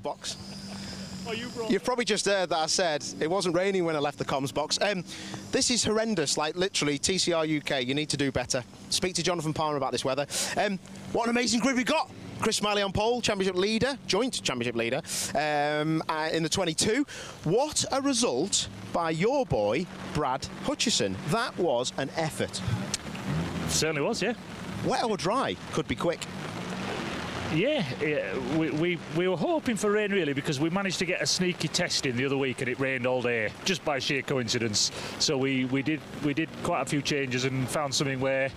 box. Oh, You've probably just heard that I said it wasn't raining when I left the comms box. This is horrendous, like literally, TCR UK, you need to do better. Speak to Jonathan Palmer about this weather. What an amazing grid we got. Chris Smiley on pole, championship leader, joint championship leader in the 22. What a result by your boy, Brad Hutchison. That was an effort. Certainly was, yeah. Wet or dry, could be quick. Yeah, we were hoping for rain really, because we managed to get a sneaky test in the other week and it rained all day just by sheer coincidence. So we did quite a few changes and found something where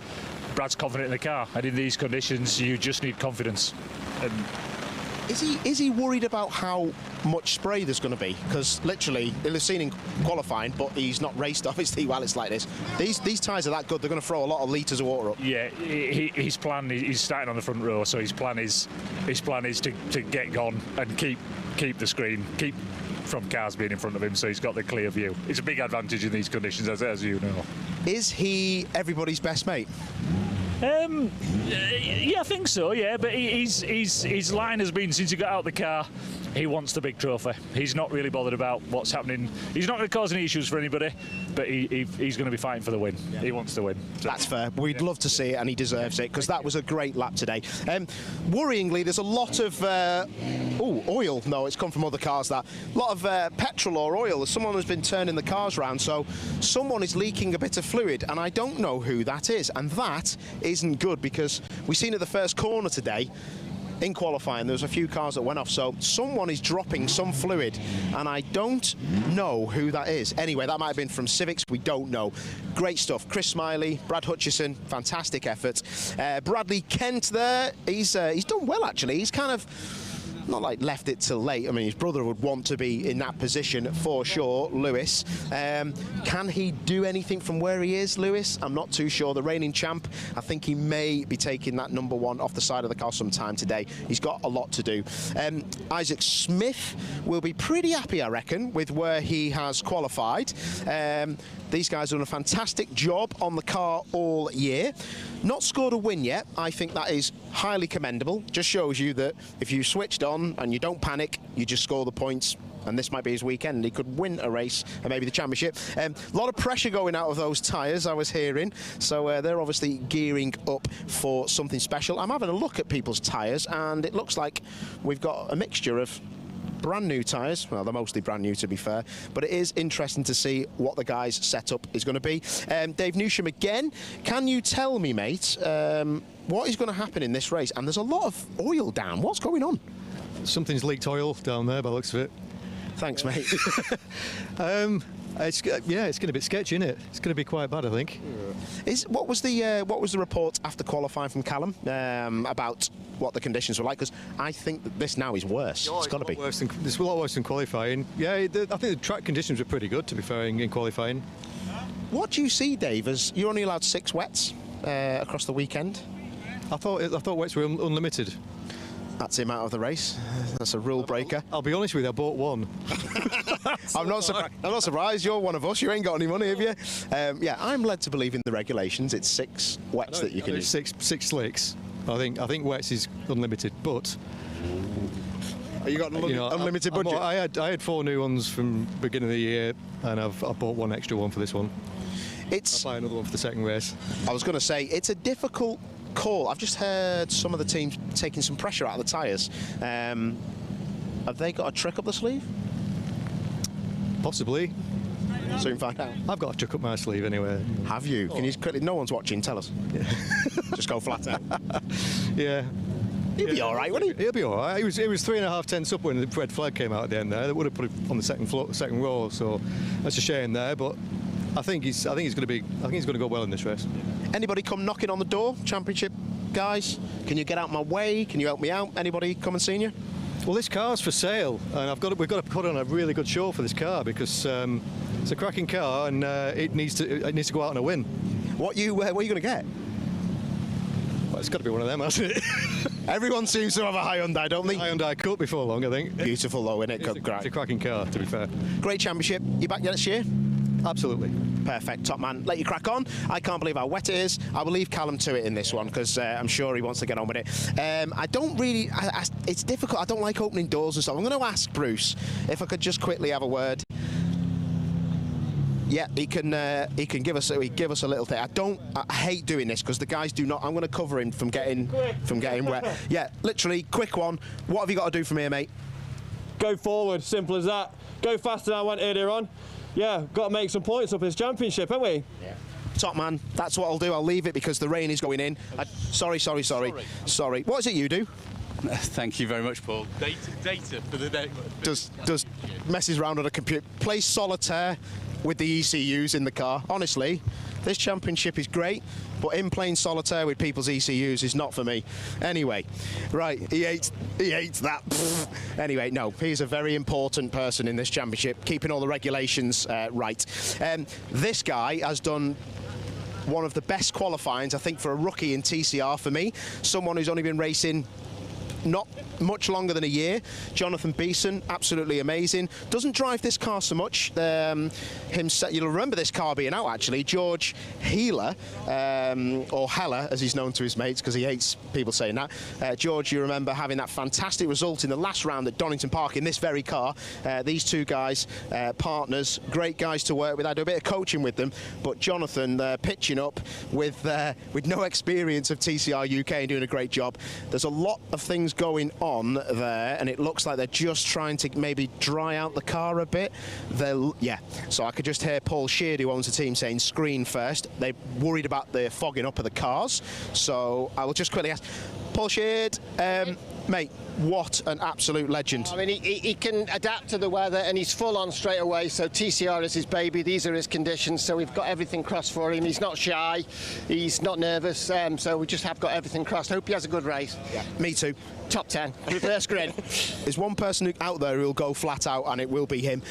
Brad's confident in the car, and in these conditions you just need confidence. And is he worried about how much spray there's going to be? Because literally he'll have seen in qualifying, but he's not raced obviously while it's like this. These tyres are that good, they're going to throw a lot of litres of water up. Yeah, his plan, he's starting on the front row, so his plan is to get gone and keep the screen, keep from cars being in front of him, so he's got the clear view. It's a big advantage in these conditions, as you know. Is he everybody's best mate? Yeah, I think so, yeah, but his line has been, since he got out of the car, he wants the big trophy. He's not really bothered about what's happening. He's not going to cause any issues for anybody, but he's going to be fighting for the win. Yeah. He wants to win. So. That's fair. We'd love to see it, and he deserves it, because that was a great lap today. Worryingly, there's a lot of oil. No, it's come from other cars. That a lot of petrol or oil. Someone has been turning the cars around, so someone is leaking a bit of fluid, and I don't know who that is, and that isn't good, because we seen at the first corner today in qualifying there was a few cars that went off, so someone is dropping some fluid and I don't know who that is. Anyway, that might have been from Civics, we don't know. Great stuff. Chris Smiley, Brad Hutchison, fantastic effort. Bradley Kent there, he's done well actually. He's kind of not like left it till late. I mean, his brother would want to be in that position for sure, Lewis. Can he do anything from where he is, Lewis? I'm not too sure. The reigning champ, I think he may be taking that number one off the side of the car sometime today. He's got a lot to do. Isaac Smith will be pretty happy, I reckon, with where he has qualified. These guys have done a fantastic job on the car all year. Not scored a win yet. I think that is highly commendable. Just shows you that if you switched on and you don't panic, you just score the points. And this might be his weekend. He could win a race and maybe the championship. A lot of pressure going out of those tyres, I was hearing. So they're obviously gearing up for something special. I'm having a look at people's tyres, and it looks like we've got a mixture of brand new tyres. Well, they're mostly brand new, to be fair, but it is interesting to see what the guys' setup is going to be. Dave Newsham again. Can you tell me, mate, what is going to happen in this race? And there's a lot of oil down. What's going on? Something's leaked oil down there by the looks of it. Thanks, mate. It's going to be a bit sketchy, isn't it? It's going to be quite bad, I think. What was the report after qualifying from Callum about what the conditions were like? Because I think that this now is worse. It's got to be. It's a lot worse than qualifying. Yeah, I think the track conditions were pretty good, to be fair, in qualifying. What do you see, Dave? As you're only allowed 6 wets across the weekend. I thought wets were unlimited. That's him out of the race. That's a rule breaker. I'll be honest with you, I bought one. I'm not surprised. You're one of us. You ain't got any money, have you? Yeah, I'm led to believe in the regulations. It's 6 wets that you can use. Six slicks. I think wets is unlimited, but. You got an unlimited budget? I had 4 new ones from the beginning of the year, and I've bought one extra one for this one. I'll buy another one for the second race. I was going to say, it's a difficult call. I've just heard some of the teams taking some pressure out of the tyres. Have they got a trick up the sleeve? Possibly. Soon find out. I've got a trick up my sleeve anyway. Have you? Can you quickly? No one's watching. Tell us. Yeah. Just go flat out. Yeah. He'll be all right, won't he? He'll be all right. He was 3.5 tenths up when the red flag came out at the end there. That would have put it on the second row. So that's a shame there. But I think he's going to go well in this race. Anybody come knocking on the door? Championship guys, can you get out my way? Can you help me out? Anybody come and see you? Well, this car's for sale, and we've got to put on a really good show for this car, because it's a cracking car, and it needs to go out on a win. What are you going to get? Well, it's got to be one of them, hasn't it? Everyone seems to have a Hyundai, don't they? Hyundai Cup before long, I think. Beautiful though, isn't it? It's a cracking car, to be fair. Great championship. You back next year? Absolutely. Perfect, top man. Let you crack on. I can't believe how wet it is. I will leave Callum to it in this one because I'm sure he wants to get on with it. I don't really, it's difficult. I don't like opening doors and stuff. I'm going to ask Bruce if I could just quickly have a word. Yeah, he can give us a little thing. I hate doing this because the guys do not. I'm going to cover him from getting wet. Yeah, literally, quick one. What have you got to do from here, mate? Go forward, simple as that. Go faster than I went earlier on. Yeah, got to make some points up in this championship, haven't we? Yeah. Top man, that's what I'll do. I'll leave it because the rain is going in. Sorry. What is it you do? Thank you very much, Paul. Data for the day. Does messes around on a computer. Plays solitaire with the ECUs in the car. Honestly, this championship is great, but in playing solitaire with people's ECUs is not for me. Anyway, right, he hates that. Anyway, no, he's a very important person in this championship, keeping all the regulations right. This guy has done one of the best qualifyings, I think, for a rookie in TCR for me. Someone who's only been racing not much longer than a year. Jonathan Beeson, absolutely amazing. Doesn't drive this car so much. You'll remember this car being out, actually. George Heeler, or Heller, as he's known to his mates, because he hates people saying that. George, you remember having that fantastic result in the last round at Donington Park in this very car. These two guys, partners, great guys to work with. I do a bit of coaching with them, but Jonathan pitching up with no experience of TCR UK and doing a great job. There's a lot of things going on there, and it looks like they're just trying to maybe dry out the car a bit. So I could just hear Paul Sheard, who owns the team, saying screen first. They're worried about the fogging up of the cars, so I will just quickly ask Paul Sheard, mate, what an absolute legend. I mean, he can adapt to the weather, and he's full on straight away. So TCR is his baby. These are his conditions. So we've got everything crossed for him. He's not shy. He's not nervous. So we just have got everything crossed. Hope he has a good race. Yeah, me too. Top 10. Reverse grid. There's one person out there who'll go flat out, and it will be him.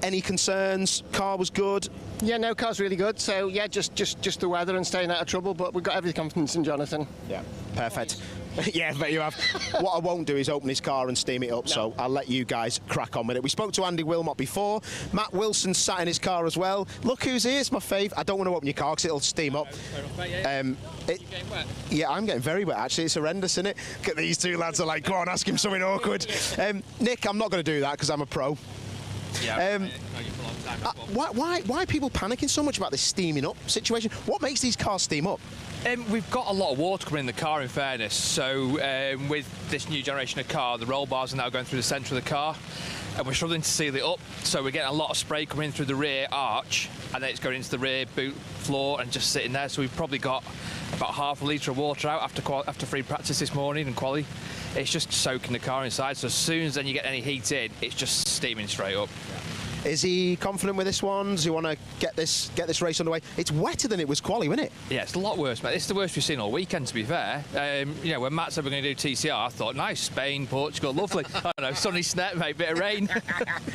Any concerns? Car was good. Yeah, no, car's really good. So yeah, just the weather and staying out of trouble. But we've got every confidence in Jonathan. Yeah, perfect. Yeah, I bet you have. What I won't do is open his car and steam it up, no. So I'll let you guys crack on with it. We spoke to Andy Wilmot before. Matt Wilson sat in his car as well. Look who's here, it's my fave. I don't want to open your car because it'll steam up. Yeah, I'm getting very wet, actually. It's horrendous, isn't it? Look at these two lads are like, go on, ask him something awkward. Nick, I'm not going to do that because I'm a pro. Yeah, why are people panicking so much about this steaming up situation? What makes these cars steam up? We've got a lot of water coming in the car, in fairness. So with this new generation of car, the roll bars are now going through the centre of the car, and we're struggling to seal it up. So we're getting a lot of spray coming in through the rear arch, and then it's going into the rear boot floor and just sitting there. So we've probably got about half a litre of water out after free practice this morning and quali. It's just soaking the car inside. So as soon as then you get any heat in, it's just steaming straight up. Is he confident with this one? Does he want to get this race underway? It's wetter than it was quali, wasn't it? Yeah, it's a lot worse, mate. It's the worst we've seen all weekend, to be fair. You know, when Matt said we're going to do TCR, I thought, nice, Spain, Portugal, lovely. I don't know, sunny Snet, mate, bit of rain.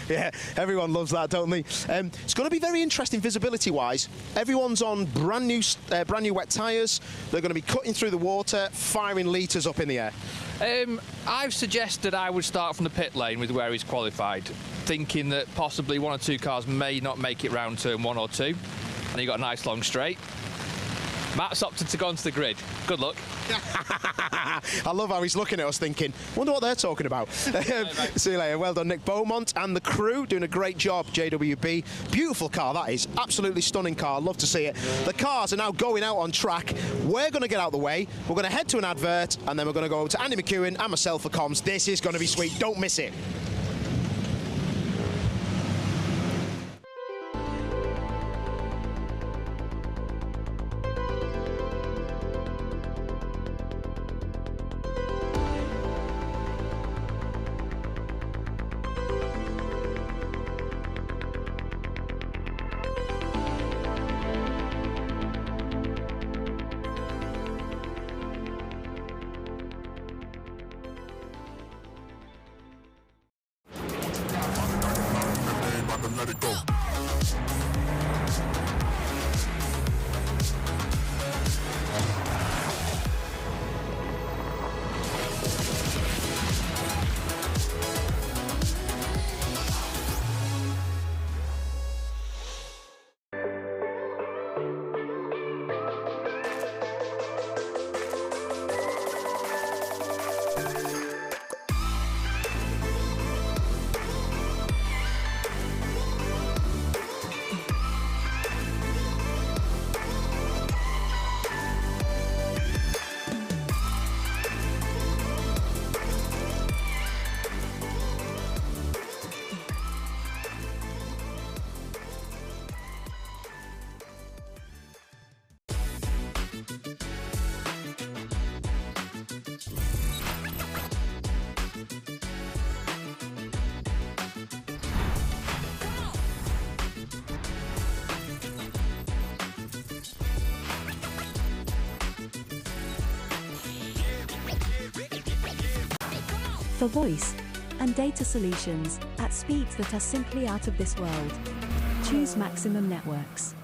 Yeah, everyone loves that, don't they? It's going to be very interesting visibility-wise. Everyone's on brand new wet tyres. They're going to be cutting through the water, firing litres up in the air. I've suggested I would start from the pit lane with where he's qualified, thinking that possibly one or two cars may not make it round turn 1 or 2, and you got a nice long straight. Matt's opted to go onto the grid. Good luck. I love how he's looking at us thinking, wonder what they're talking about. See you later. Well done, Nick Beaumont and the crew doing a great job, JWB. Beautiful car, that is. Absolutely stunning car. Love to see it. The cars are now going out on track. We're going to get out the way. We're going to head to an advert, and then we're going to go over to Andy McEwen and myself for comms. This is going to be sweet. Don't miss it. Let it go. for voice and data solutions at speeds that are simply out of this world. Choose Maximum Networks.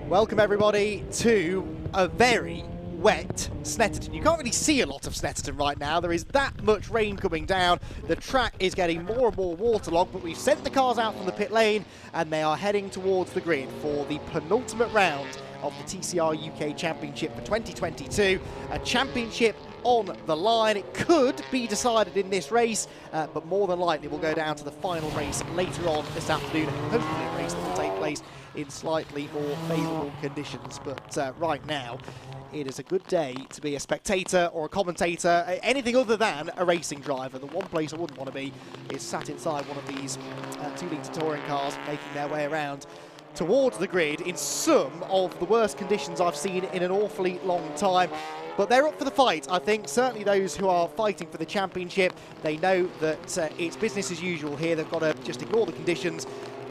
Welcome everybody to a very wet Snetterton. You can't really see a lot of Snetterton right now. There is that much rain coming down. The track is getting more and more waterlogged, but we've sent the cars out from the pit lane and they are heading towards the grid for the penultimate round of the TCR UK Championship for 2022. A championship on the line. It could be decided in this race, but more than likely will go down to the final race later on this afternoon. Hopefully a race that will take place in slightly more favourable conditions, but right now it is a good day to be a spectator or a commentator, anything other than a racing driver. The one place I wouldn't want to be is sat inside one of these 2-litre touring cars making their way around towards the grid in some of the worst conditions I've seen in an awfully long time. But they're up for the fight, I think. Certainly those who are fighting for the championship, they know that it's business as usual here. They've got to just ignore the conditions,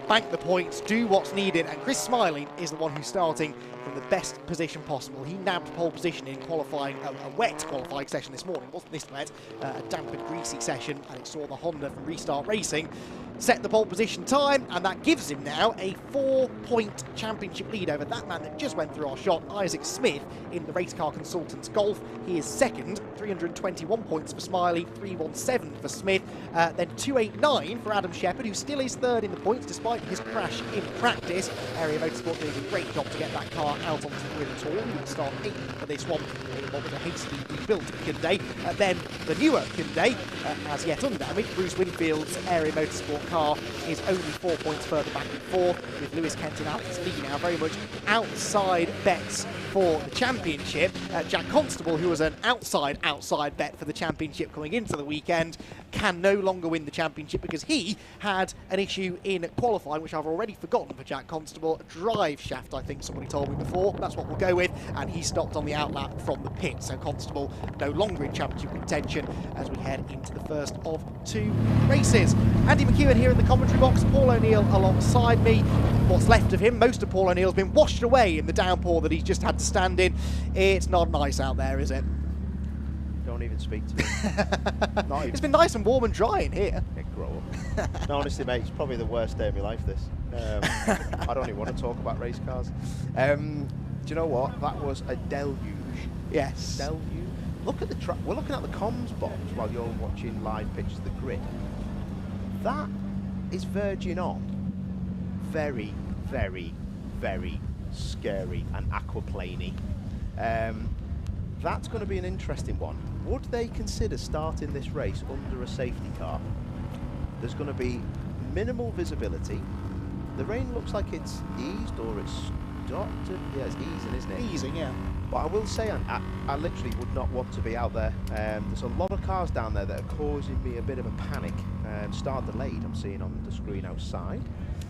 bank the points, do what's needed, and Chris Smiley is the one who's starting from the best position possible. He nabbed pole position in qualifying, a wet qualifying session this morning. It wasn't this wet, a damp and greasy session, and it saw the Honda from Restart Racing set the pole position time, and that gives him now a 4-point championship lead over that man that just went through our shot, Isaac Smith, in the Race Car Consultants Golf. He is second, 321 points for Smiley, 317 for Smith, then 289 for Adam Shepherd, who still is third in the points despite his crash in practice. Area Motorsport doing a great job to get that car out onto the grid at all. He will start 8th for this one, in what was a hastily rebuilt Hyundai. Then the newer Hyundai, as yet undamaged, Bruce Winfield's Area Motorsport car is only 4 points further back in fourth, with Lewis Kent and Alex Lee now very much outside bets for the championship. Jack Constable, who was an outside bet for the championship coming into the weekend, can no longer win the championship because he had an issue in qualifying, which I've already forgotten for Jack Constable. A drive shaft, I think somebody told me before. That's what we'll go with, and he stopped on the outlap from the pit. So Constable no longer in championship contention as we head into the first of 2 races. Andy McEwen here in the commentary box, Paul O'Neill alongside me. What's left of him, most of Paul O'Neill's been washed away in the downpour that he's just had to stand in. It's not nice out there, is it? Don't even speak to me. It's been nice and warm and dry in here. Grow up. No, honestly, mate, it's probably the worst day of my life, this. I don't even want to talk about race cars. Do you know what? That was a deluge. Yes. Deluge. Look at the track. We're looking at the comms box while you're watching live pictures of the grid. That is verging on very, very, very scary and aquaplaney. That's going to be an interesting one. Would they consider starting this race under a safety car? There's going to be minimal visibility. The rain looks like it's eased or it's stopped. Yeah, it's easing, isn't it? Easing, yeah. But I will say, I literally would not want to be out there. There's a lot of cars down there that are causing me a bit of a panic. Start delayed, I'm seeing on the screen outside.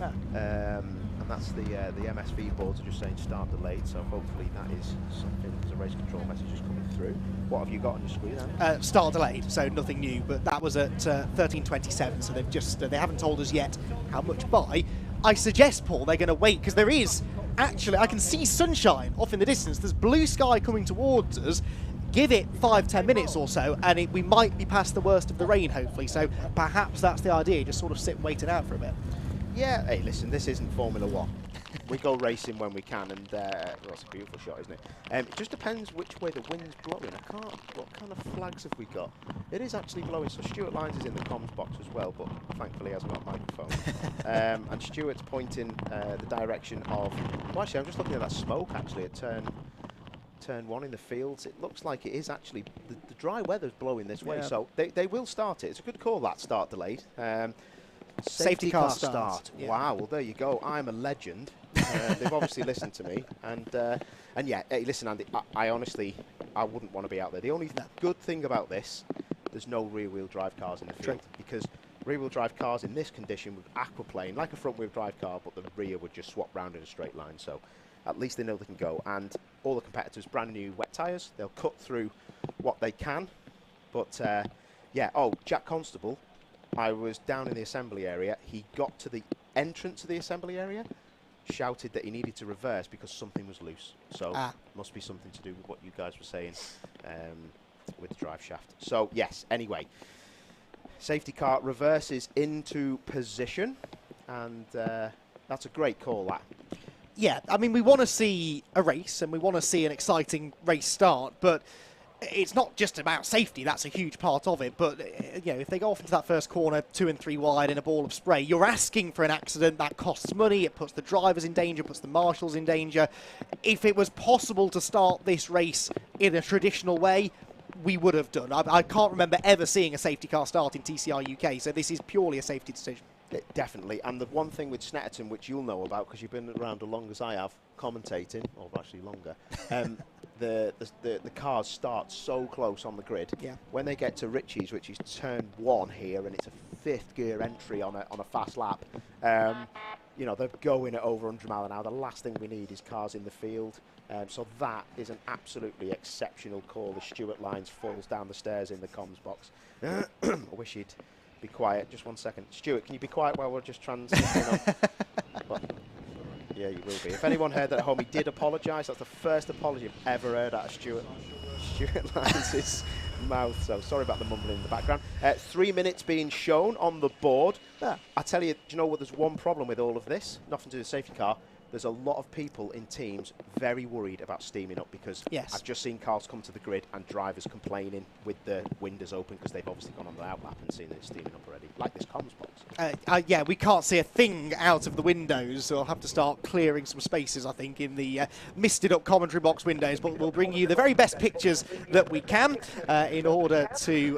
And that's the MSV boards are just saying start delayed, so hopefully that is something. There's a race control message just coming through. What have you got on your screen, Andy? Start delayed, so nothing new, but that was at 13:27, so they've just they haven't told us yet how much by. I suggest, Paul, they're going to wait, because there is actually, I can see sunshine off in the distance. There's blue sky coming towards us. Give it 5-10 minutes or so, and we might be past the worst of the rain, hopefully. So perhaps that's the idea, just sort of sit and wait it out for a bit. Yeah, hey, listen, this isn't Formula 1. We go racing when we can, and well, it's a beautiful shot, isn't it? It just depends which way the wind's blowing. What kind of flags have we got? It is actually blowing, so Stuart Lyons is in the comms box as well, but thankfully he hasn't got a microphone. And Stuart's pointing the direction of... Well, actually, I'm just looking at that smoke, actually, at turn 1 in the fields. It looks like it is actually... The dry weather's blowing this way, so they will start it. It's a good call, that start delayed. Safety car start. Yeah. Wow, well, there you go. I'm a legend. They've obviously listened to me, and yeah, hey, listen, Andy, I honestly, I wouldn't want to be out there. The only good thing about this, there's no rear-wheel drive cars in the field, because rear-wheel drive cars in this condition would aquaplane like a front-wheel drive car, but the rear would just swap round in a straight line. So at least they know they can go. And all the competitors, brand new wet tyres. They'll cut through what they can. But yeah, oh, Jack Constable, I was down in the assembly area. He got to the entrance of the assembly area, shouted that he needed to reverse because something was loose. So must be something to do with what you guys were saying with the drive shaft. So yes, anyway, safety car reverses into position, and that's a great call, that. Yeah, I mean, we want to see a race and we want to see an exciting race start, but it's not just about safety. That's a huge part of it. But, you know, if they go off into that first corner 2 and 3 wide in a ball of spray, you're asking for an accident. That costs money. It puts the drivers in danger, puts the marshals in danger. If it was possible to start this race in a traditional way, we would have done. I can't remember ever seeing a safety car start in TCR UK, so this is purely a safety decision. Definitely. And the one thing with Snetterton, which you'll know about because you've been around as long as I have commentating, or actually longer, the cars start so close on the grid. Yeah. When they get to Ritchie's, which is turn 1 here, and it's a 5th gear entry on a fast lap, you know, they're going at over 100 mile an hour. The last thing we need is cars in the field. So that is an absolutely exceptional call. The Stuart Lines falls down the stairs in the comms box. I wish he'd be quiet. Just 1 second. Stuart, can you be quiet while we're just transiting on? Yeah, you will be. If anyone heard that at home, he did apologise. That's the first apology I've ever heard out of Stuart Lines' mouth. So sorry about the mumbling in the background. 3 minutes being shown on the board. I tell you, do you know what? There's one problem with all of this. Nothing to do with the safety car. There's a lot of people in teams very worried about steaming up because I've just seen cars come to the grid and drivers complaining with the windows open because they've obviously gone on the outlap and seen it steaming up already, like this comms box. Yeah, we can't see a thing out of the windows, so I'll have to start clearing some spaces, I think, in the misted up commentary box windows, but we'll bring you the very best pictures that we can in order to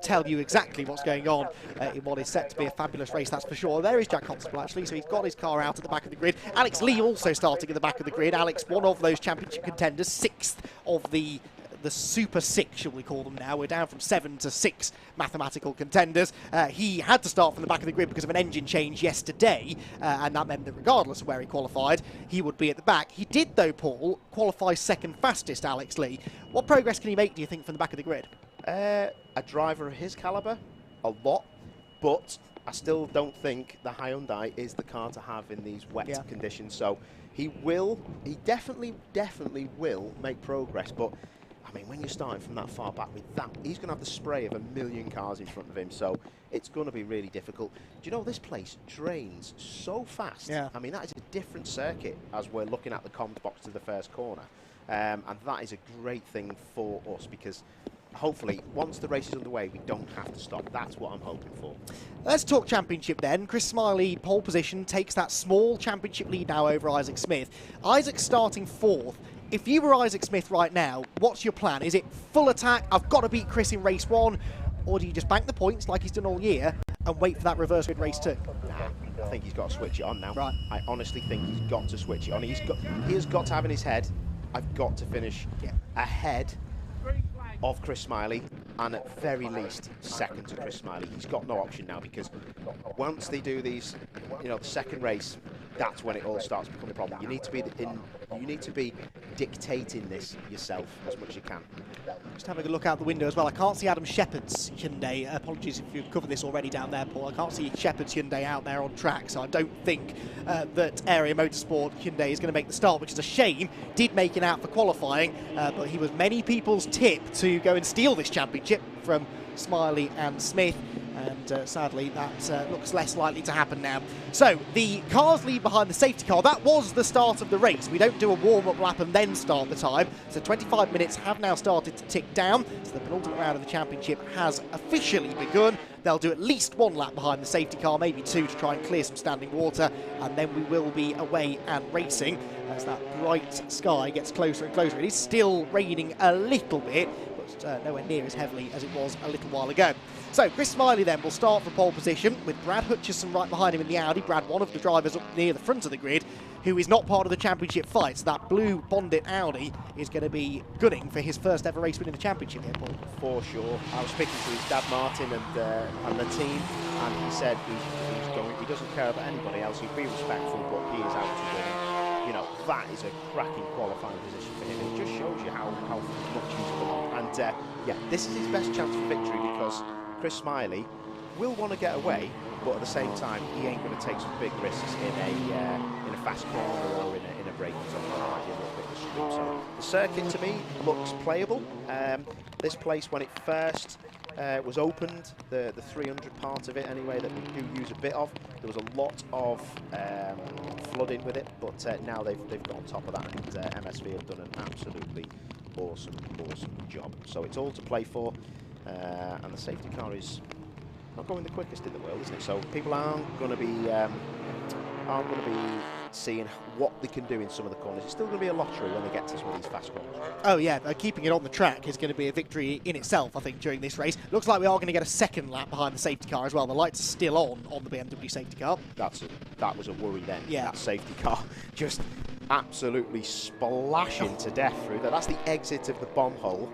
tell you exactly what's going on in what is set to be a fabulous race, that's for sure. There is Jack Constable, actually, so he's got his car out at the back of the grid. Alex Lee also starting at the back of the grid. Alex, one of those championship contenders, 6th of the Super 6, shall we call them now. We're down from 7 to 6 mathematical contenders. He had to start from the back of the grid because of an engine change yesterday, and that meant that regardless of where he qualified, he would be at the back. He did, though, Paul, qualify 2nd fastest, Alex Lee. What progress can he make, do you think, from the back of the grid? A driver of his calibre, a lot, but I still don't think the Hyundai is the car to have in these wet conditions. So he definitely will make progress. But I mean, when you're starting from that far back with that, he's going to have the spray of 1 million cars in front of him. So it's going to be really difficult. Do you know, this place drains so fast? Yeah. I mean, that is a different circuit as we're looking at the comms box to the first corner. And that is a great thing for us because hopefully, once the race is underway, we don't have to stop. That's what I'm hoping for. Let's talk championship then. Chris Smiley, pole position, takes that small championship lead now over Isaac Smith. Isaac's starting 4th. If you were Isaac Smith right now, what's your plan? Is it full attack, I've got to beat Chris in race 1, or do you just bank the points like he's done all year and wait for that reverse grid race 2? Nah, I think he's got to switch it on now. Right. I honestly think he's got to switch it on. He has got to have in his head, I've got to finish ahead of Chris Smiley, and at very least 2nd to Chris Smiley. He's got no option now because once they do these, you know, the second race, that's when it all starts to become a problem. You need to be dictating this yourself as much as you can. Just having a look out the window as well. I can't see Adam Shepherd's Hyundai. Apologies if you've covered this already down there, Paul. I can't see Shepherd's Hyundai out there on track, so I don't think that Area Motorsport Hyundai is going to make the start, which is a shame. Did make it out for qualifying, but he was many people's tip to go and steal this championship from Smiley and Smith. And sadly, that looks less likely to happen now. So, the cars lead behind the safety car. That was the start of the race. We don't do a warm-up lap and then start the time. So 25 minutes have now started to tick down. So the penultimate round of the championship has officially begun. They'll do at least 1 lap behind the safety car, maybe 2 to try and clear some standing water. And then we will be away and racing as that bright sky gets closer and closer. It is still raining a little bit, but but nowhere near as heavily as it was a little while ago. So Chris Smiley then will start from pole position with Brad Hutchison right behind him in the Audi. Brad, one of the drivers up near the front of the grid, who is not part of the championship fight. So that blue Bondit Audi is going to be gunning for his first ever race win in the championship here, Paul. For sure. I was speaking to his dad Martin and the team, and he said he doesn't care about anybody else. He'd be respectful, but he is out to win. You know, that is a cracking qualifying position for him. It just shows you how much he's come on. And yeah, this is his best chance for victory, because Chris Smiley will want to get away, but at the same time, he ain't going to take some big risks in a fast corner or in a braking zone. That might be a little bit of a scoop. So the circuit to me looks playable. This place, when it first was opened, the 300 part of it anyway, that we do use a bit of, there was a lot of flooding with it, but now they've got on top of that, and MSV have done an absolutely awesome job. So it's all to play for, and the safety car is not going the quickest in the world, isn't it? So people aren't going to be seeing what they can do in some of the corners. It's still going to be a lottery when they get to some of these fast corners. Oh yeah, keeping it on the track is going to be a victory in itself, I think, during this race. Looks like we are going to get a second lap behind the safety car as well. The lights are still on the BMW safety car. That was a worry then. Yeah. That safety car just absolutely splashing to death through there. That's the exit of the bomb hole,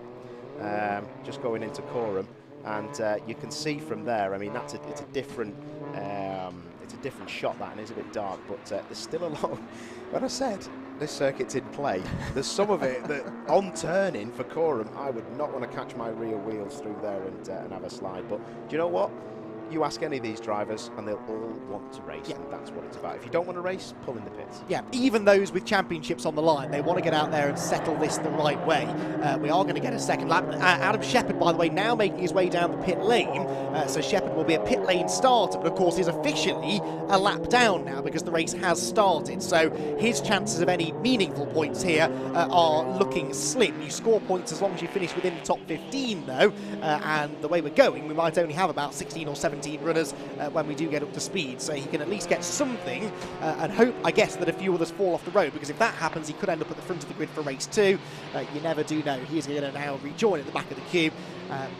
just going into Coram, and you can see from there. I mean, it's a different shot, that, and it's a bit dark, but there's still a lot of, when I said this circuit's in play, there's some of it that on turning for Coram, I would not want to catch my rear wheels through there and have a slide. But do you know what? You ask any of these drivers and they'll all want to race, and that's what it's about. If you don't want to race, pull in the pits. Yeah, even those with championships on the line, they want to get out there and settle this the right way. We are going to get a second lap. Adam Shepherd, by the way, now making his way down the pit lane. So Shepherd will be a pit lane starter, but of course is officially a lap down now because the race has started. So his chances of any meaningful points here are looking slim. You score points as long as you finish within the top 15, though. And the way we're going, we might only have about 16 or 17 runners when we do get up to speed, so he can at least get something and hope, I guess, that a few others fall off the road, because if that happens he could end up at the front of the grid for race 2. You never do know. He's going to now rejoin at the back of the queue,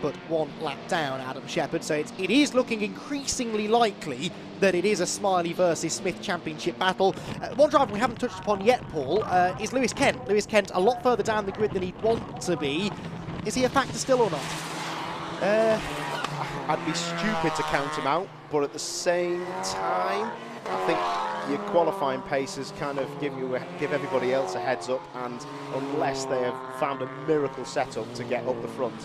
but one lap down, Adam Shepherd, so it is looking increasingly likely that it is a Smiley versus Smith championship battle. One driver we haven't touched upon yet, Paul, is Lewis Kent. Lewis Kent a lot further down the grid than he'd want to be. Is he a factor still or not? I'd be stupid to count him out, but at the same time, I think your qualifying paces kind of give everybody else a heads up, and unless they have found a miracle setup to get up the front,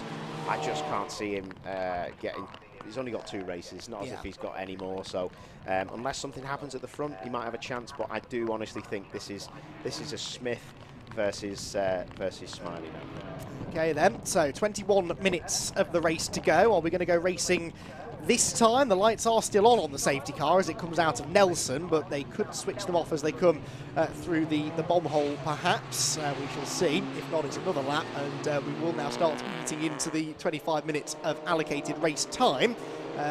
I just can't see him getting. He's only got 2 races, not as if he's got any more. So unless something happens at the front, he might have a chance. But I do honestly think this is a Smith versus Smiley now. Okay then, so 21 minutes of the race to go. Are we going to go racing this time? The lights are still on the safety car as it comes out of Nelson, but they could switch them off as they come through the bomb hole, perhaps. We shall see. If not, it's another lap, and we will now start eating into the 25 minutes of allocated race time.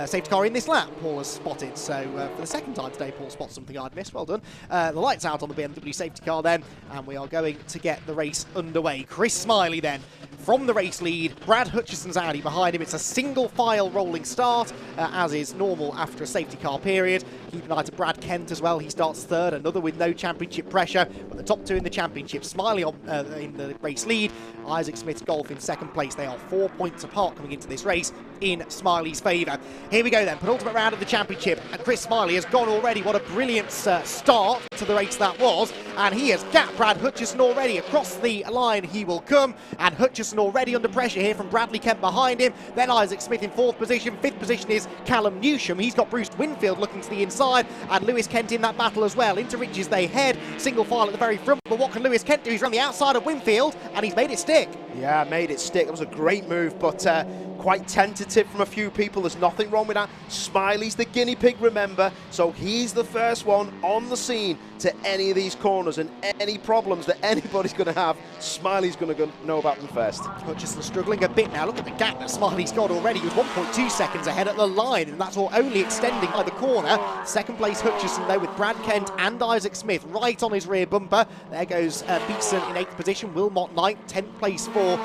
Safety car in this lap, Paul has spotted. So for the second time today, Paul spots something I'd missed. Well done. The lights out on the BMW safety car then, and we are going to get the race underway. Chris Smiley then from the race lead. Brad Hutchison's Audi behind him. It's a single file rolling start, as is normal after a safety car period. Keep an eye to Brad Kent as well. He starts third, another with no championship pressure, but the top 2 in the championship. Smiley on, in the race lead. Isaac Smith Golf in second place. They are 4 points apart coming into this race in Smiley's favour. Here we go then, penultimate round of the championship, and Chris Smiley has gone already. What a brilliant start to the race that was, and he has gapped Brad Hutchison already. Across the line he will come, and Hutchison already under pressure here from Bradley Kent behind him. Then Isaac Smith in 4th position. 5th position is Callum Newsham. He's got Bruce Winfield looking to the inside, and Lewis Kent in that battle as well. Into Riches they head, single file at the very front, but what can Lewis Kent do? He's around the outside of Winfield, and he's made it stick. Yeah, made it stick. It was a great move, but quite tentative from a few people. There's nothing wrong with that. Smiley's the guinea pig, remember, so he's the first one on the scene to any of these corners, and any problems that anybody's going to have, Smiley's going to know about them first. Hutchison struggling a bit now. Look at the gap that Smiley's got already. He was 1.2 seconds ahead at the line, and that's all only extending by the corner. Second place Hutchison, though, with Brad Kent and Isaac Smith right on his rear bumper. There goes Beeson in 8th position, Wilmot 9th, 10th place for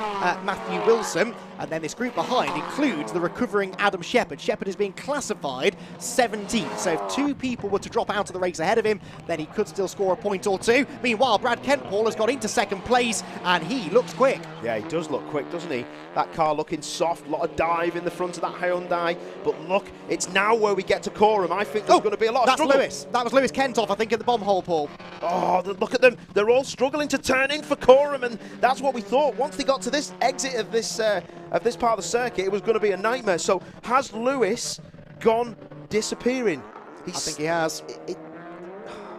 Matthew Wilson. And then this group behind includes the recovering Adam Shepherd. Shepherd is being classified 17th, so if 2 people were to drop out of the race ahead of him, then he could still score a point or 2. Meanwhile, Brad Kent, Paul, has got into 2nd place, and he looks quick. Yeah, he does look quick, doesn't he? That car looking soft, a lot of dive in the front of that Hyundai. But look, it's now where we get to Coram. I think there's going to be a lot of struggle. Lewis. That was Lewis Kentoff, I think, at the bomb hole, Paul. Oh, look at them. They're all struggling to turn in for Coram, and that's what we thought. Once they got to this exit of this part of the circuit, it was going to be a nightmare. So has Lewis gone disappearing? I think he has.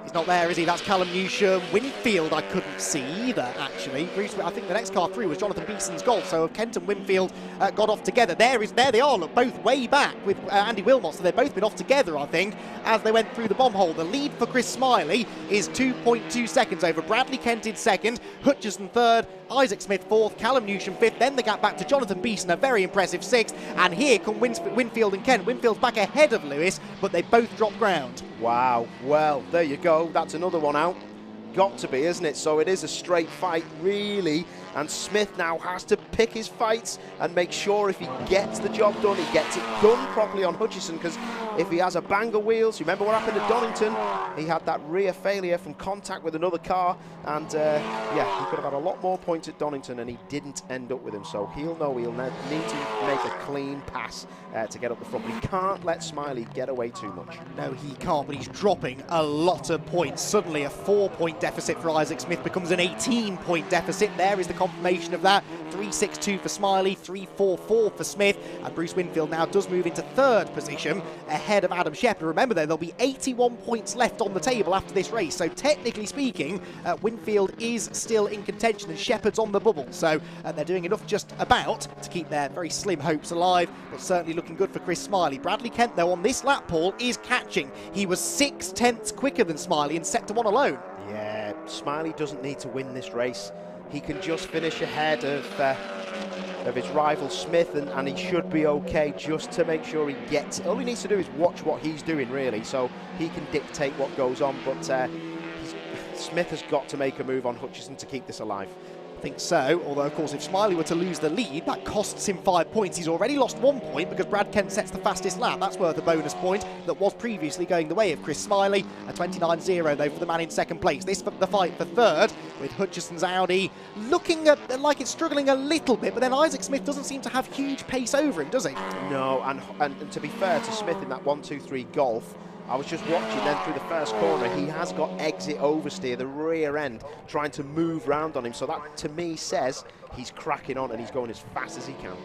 He's not there, is he? That's Callum Newsham. Winfield I couldn't see either, actually. I think the next car through was Jonathan Beeson's Golf, so Kent and Winfield got off together. There they are, look, both way back with Andy Wilmot, so they've both been off together, I think, as they went through the bomb hole. The lead for Chris Smiley is 2.2 seconds over Bradley Kent in 2nd, Hutchison 3rd, Isaac Smith 4th, Callum Newsham 5th, then the gap back to Jonathan Beeson, a very impressive 6th, and here come Winfield and Kent. Winfield's back ahead of Lewis, but they both dropped ground. Wow, well, there you go. That's another one out. Got to be, isn't it? So it is a straight fight, really. And Smith now has to pick his fights and make sure if he gets the job done, he gets it done properly on Hutchison, because if he has a bang of wheels, you remember what happened at Donington? He had that rear failure from contact with another car, and yeah, he could have had a lot more points at Donington, and he didn't end up with him. So he'll know he'll need to make a clean pass to get up the front. But he can't let Smiley get away too much. No, he can't, but he's dropping a lot of points. Suddenly a 4-point deficit for Isaac Smith becomes an 18-point deficit. There is the confirmation of that. 3.62 for Smiley, 3.44 for Smith, and Bruce Winfield now does move into 3rd position ahead of Adam Shepherd. Remember, though, there'll be 81 points left on the table after this race, so technically speaking, Winfield is still in contention and Shepherd's on the bubble, so they're doing enough just about to keep their very slim hopes alive, but certainly looking good for Chris Smiley. Bradley Kent, though, on this lap, Paul, is catching. He was 6/10 quicker than Smiley in sector 1 alone. Yeah, Smiley doesn't need to win this race. He can just finish ahead of his rival Smith, and he should be okay, just to make sure he gets it. All he needs to do is watch what he's doing, really, so he can dictate what goes on. But Smith has got to make a move on Hutchison to keep this alive. I think so, although of course if Smiley were to lose the lead, that costs him 5 points. He's already lost 1 point because Brad Kent sets the fastest lap. That's worth a bonus point that was previously going the way of Chris Smiley. A 29.0 though for the man in 2nd place. This for the fight for 3rd, with Hutchison's Audi looking like it's struggling a little bit, but then Isaac Smith doesn't seem to have huge pace over him, does he? No, and to be fair to Smith in that 1-2-3 Golf, I was just watching then through the first corner, he has got exit oversteer, the rear end, trying to move round on him. So that, to me, says he's cracking on and he's going as fast as he can.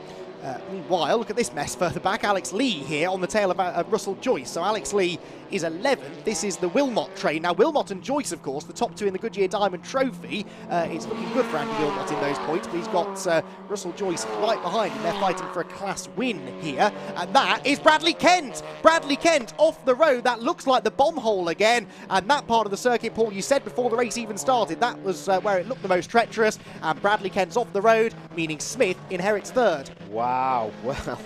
Meanwhile, look at this mess further back. Alex Lee here on the tail of Russell Joyce. So Alex Lee is 11th. This is the Wilmot train. Now, Wilmot and Joyce, of course, the top 2 in the Goodyear Diamond Trophy. It's looking good for Andy Wilmot in those points, but he's got Russell Joyce right behind him. They're fighting for a class win here. And that is Bradley Kent. Bradley Kent off the road. That looks like the bomb hole again. And that part of the circuit, Paul, you said before the race even started, that was where it looked the most treacherous. And Bradley Kent's off the road, meaning Smith inherits 3rd. Wow, well,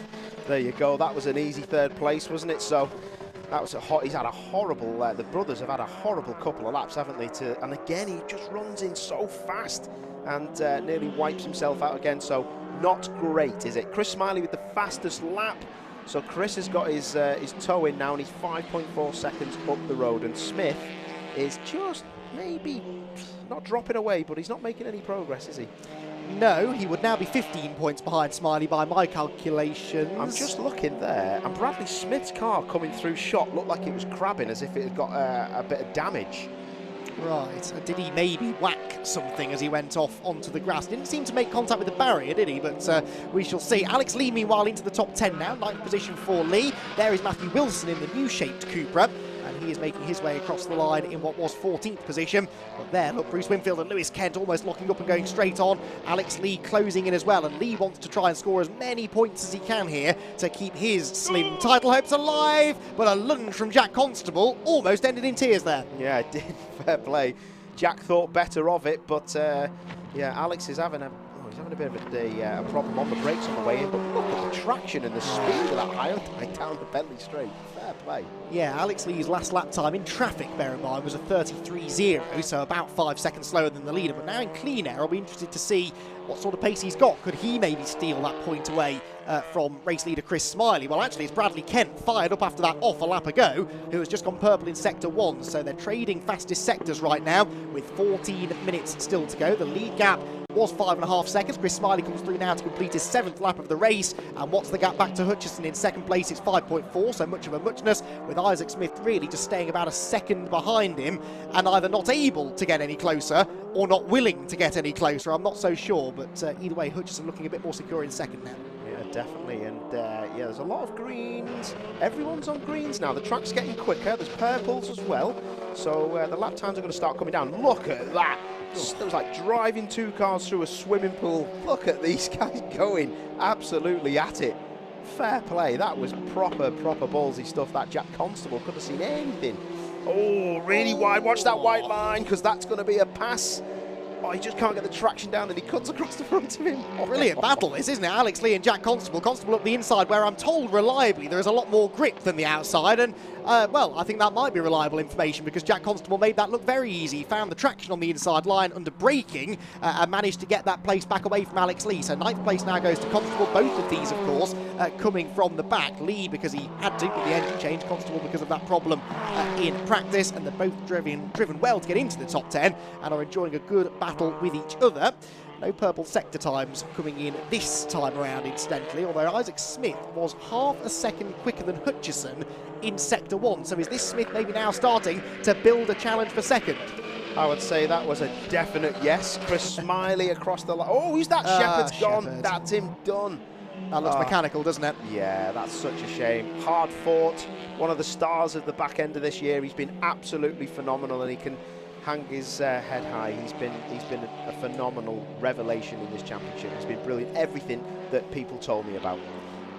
there you go. That was an easy 3rd place, wasn't it? So that was he's had a horrible, the brothers have had a horrible couple of laps, haven't they? And again, he just runs in so fast and nearly wipes himself out again. So not great, is it? Chris Smiley with the fastest lap. So Chris has got his toe in now, and he's 5.4 seconds up the road. And Smith is just maybe not dropping away, but he's not making any progress, is he? No, he would now be 15 points behind Smiley by my calculations. I'm just looking there, and Bradley Smith's car coming through shot looked like it was crabbing, as if it had got a bit of damage. Right, did he maybe whack something as he went off onto the grass? Didn't seem to make contact with the barrier, did he? But we shall see. Alex Lee, meanwhile, into the top 10 now. 9th position for Lee. There is Matthew Wilson in the new shaped Cupra. and he is making his way across the line in what was 14th position. But there, look, Bruce Winfield and Lewis Kent almost locking up and going straight on. Alex Lee closing in as well, and Lee wants to try and score as many points as he can here to keep his slim title hopes alive. But a lunge from Jack Constable almost ended in tears there. Yeah, it did. Fair play. Jack thought better of it, but yeah, Alex is having a bit of a problem on the brakes on the way in, but look at the traction and the speed of that Hyundai down the Bentley straight. Fair play. Yeah, Alex Lee's last lap time in traffic, bear in mind, was a 33.0, so about 5 seconds slower than the leader. But now in clean air, I'll be interested to see what sort of pace he's got. Could he maybe steal that point away from race leader Chris Smiley? Well, actually, it's Bradley Kent fired up after that off a lap ago, who has just gone purple in Sector 1. So they're trading fastest sectors right now with 14 minutes still to go. The lead gap was 5.5 seconds. Chris Smiley comes through now to complete his 7th lap of the race. And what's the gap back to Hutchison in second place? It's 5.4, so much of a muchness, with Isaac Smith really just staying about a second behind him and either not able to get any closer or not willing to get any closer. I'm not so sure, but either way, Hutchison looking a bit more secure in second now. Yeah, definitely, and yeah, there's a lot of greens. Everyone's on greens now. The track's getting quicker. There's purples as well, so the lap times are going to start coming down. Look at that. It was like driving 2 cars through a swimming pool. Look at these guys going absolutely at it. Fair play. That was proper ballsy stuff. That Jack Constable couldn't have seen anything. Oh, really wide. Watch that white line, because that's going to be a pass. Oh, he just can't get the traction down, and he cuts across the front of him. Brilliant battle this, isn't it? Alex Lee and Jack Constable. Constable up the inside, where I'm told reliably there is a lot more grip than the outside, and well, I think that might be reliable information, because Jack Constable made that look very easy. He found the traction on the inside line under braking and managed to get that place back away from Alex Lee. So 9th place now goes to Constable. Both of these, of course, coming from the back. Lee because he had to with the engine change, Constable because of that problem in practice, and they're both driven well to get into the top 10 and are enjoying a good battle with each other. No purple sector times coming in this time around, incidentally, although Isaac Smith was half a second quicker than Hutchison in Sector 1. So is this Smith maybe now starting to build a challenge for second? I would say that was a definite yes. Chris Smiley across the line. Oh, who's that? Shepherd's gone. That's him done. That looks mechanical, doesn't it? Yeah, that's such a shame. Hard fought. One of the stars of the back end of this year. He's been absolutely phenomenal, and he can hang his head high. He's been a phenomenal revelation in this championship. He's been brilliant. Everything that people told me about.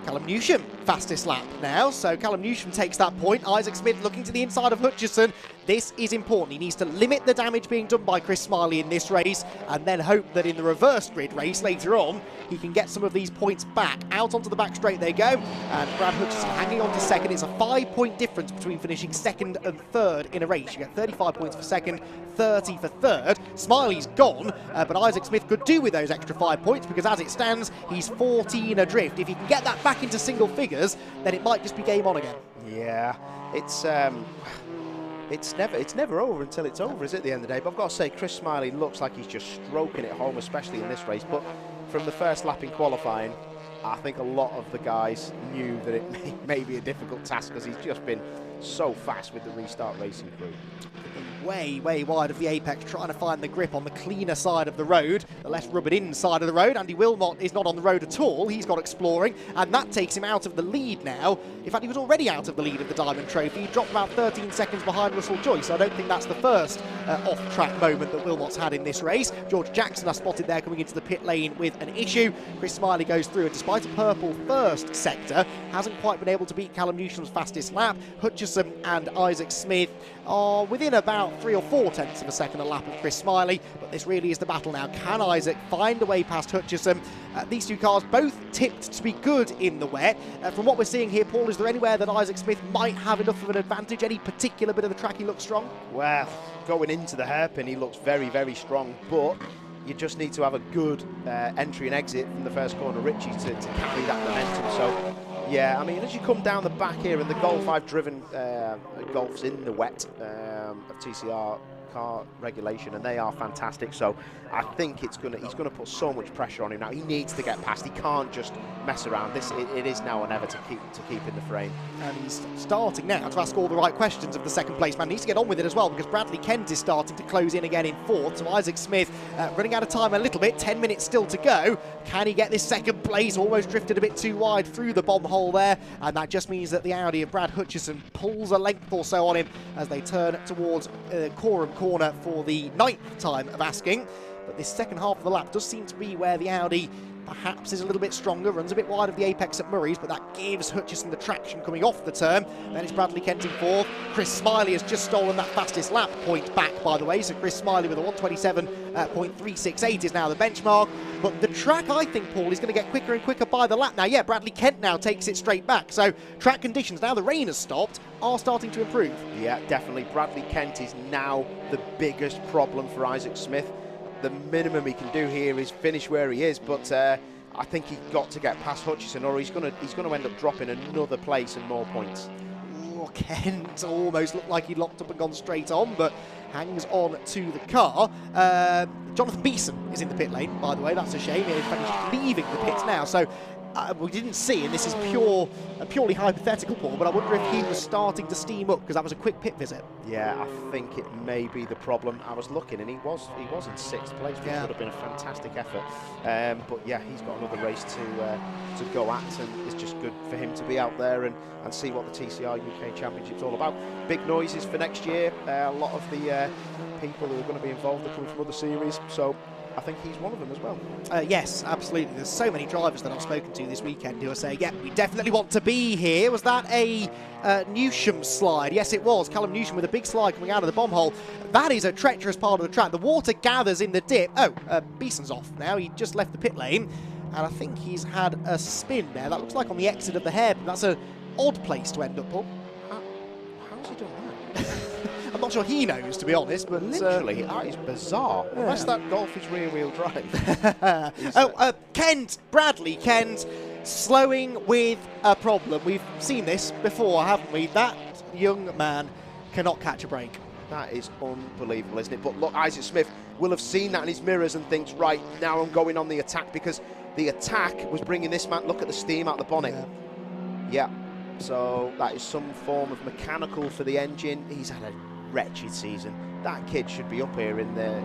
Callum Newsham, fastest lap now. So Callum Newsham takes that point. Isaac Smith looking to the inside of Hutchison. This is important. He needs to limit the damage being done by Chris Smiley in this race, and then hope that in the reverse grid race later on, he can get some of these points back. Out onto the back straight they go, and Brad Hutchison hanging on to second. It's a 5-point difference between finishing second and third in a race. You get 35 points for second, 30 for third. Smiley's gone, but Isaac Smith could do with those extra 5 points, because as it stands, he's 14 adrift. If he can get that back into single figures, then it might just be game on again. Yeah, it's never over until it's over, is it, at the end of the day? But I've got to say, Chris Smiley looks like he's just stroking it home, especially in this race. But from the first lap in qualifying, I think a lot of the guys knew that it may be a difficult task, because he's just been so fast with the restart racing crew. Way wide of the apex, trying to find the grip on the cleaner side of the road, the less rubbered in side of the road. Andy Wilmot is not on the road at all. He's got exploring, and that takes him out of the lead now. In fact, he was already out of the lead of the Diamond Trophy. He dropped about 13 seconds behind Russell Joyce. I don't think that's the first off-track moment that Wilmot's had in this race. George Jackson, I spotted there coming into the pit lane with an issue. Chris Smiley goes through, and despite a purple first sector, hasn't quite been able to beat Callum Newsham's fastest lap. Hutchison and Isaac Smith are within about 3 or 4 tenths of a second a lap of Chris Smiley, but this really is the battle now. Can Isaac find a way past Hutchison? These two cars both tipped to be good in the wet. From what we're seeing here, Paul, is there anywhere that Isaac Smith might have enough of an advantage? Any particular bit of the track he looks strong? Well, going into the hairpin, he looks very strong, but you just need to have a good entry and exit from the first corner, Richie, to carry that momentum. So, yeah, I mean, as you come down the back here, and the Golf, I've driven Golfs in the wet of TCR car regulation, and they are fantastic. So I think he's going to put so much pressure on him now. He needs to get past. He can't just mess around. It is now or never to keep in the frame. And he's starting now to ask all the right questions of the second place man. He needs to get on with it as well, because Bradley Kent is starting to close in again in fourth. So Isaac Smith running out of time a little bit. 10 minutes still to go. Can he get this second place? Almost drifted a bit too wide through the bomb hole there, and that just means that the Audi of Brad Hutchison pulls a length or so on him as they turn towards Coram Corner for the 9th time of asking. But this second half of the lap does seem to be where the Audi perhaps is a little bit stronger, runs a bit wide of the apex at Murray's, but that gives Hutchison the traction coming off the turn. Then it's Bradley Kent in fourth. Chris Smiley has just stolen that fastest lap point back, by the way, so Chris Smiley with a 1:27.368 is now the benchmark. But the track, I think, Paul, is going to get quicker and quicker by the lap now. Yeah, Bradley Kent now takes it straight back, so track conditions, now the rain has stopped, are starting to improve. Yeah, definitely. Bradley Kent is now the biggest problem for Isaac Smith. The minimum he can do here is finish where he is, but I think he's got to get past Hutchison, or he's going to end up dropping another place and more points. Oh, Kent almost looked like he locked up and gone straight on, but hangs on to the car. Jonathan Beeson is in the pit lane, by the way. That's a shame. In fact, he's leaving the pits now, so we didn't see, and this is purely hypothetical, Paul, but I wonder if he was starting to steam up, because that was a quick pit visit. Yeah, I think it may be the problem. I was looking, and he was in 6th place, which would have been a fantastic effort. But yeah, he's got another race to go at, and it's just good for him to be out there and see what the TCR UK Championship's all about. Big noises for next year. A lot of the people who are going to be involved are coming from other series, so I think he's one of them as well. Yes, absolutely. There's so many drivers that I've spoken to this weekend who are saying, yeah, we definitely want to be here. Was that a Newsham slide? Yes, it was. Callum Newsham with a big slide coming out of the bomb hole. That is a treacherous part of the track. The water gathers in the dip. Oh, Beeson's off now. He just left the pit lane, and I think he's had a spin there. That looks like on the exit of the hairpin. That's an odd place to end up, Paul. How's he done that? I'm not sure he knows, to be honest, but literally, that is bizarre. Yeah. Unless that Golf is rear-wheel drive. Kent, Bradley Kent, slowing with a problem. We've seen this before, haven't we? That young man cannot catch a break. That is unbelievable, isn't it? But look, Isaac Smith will have seen that in his mirrors and thinks, right, now I'm going on the attack, because the attack was bringing this man, look at the steam out the bonnet. Yeah. So that is some form of mechanical for the engine. He's had a wretched season. That kid should be up here in the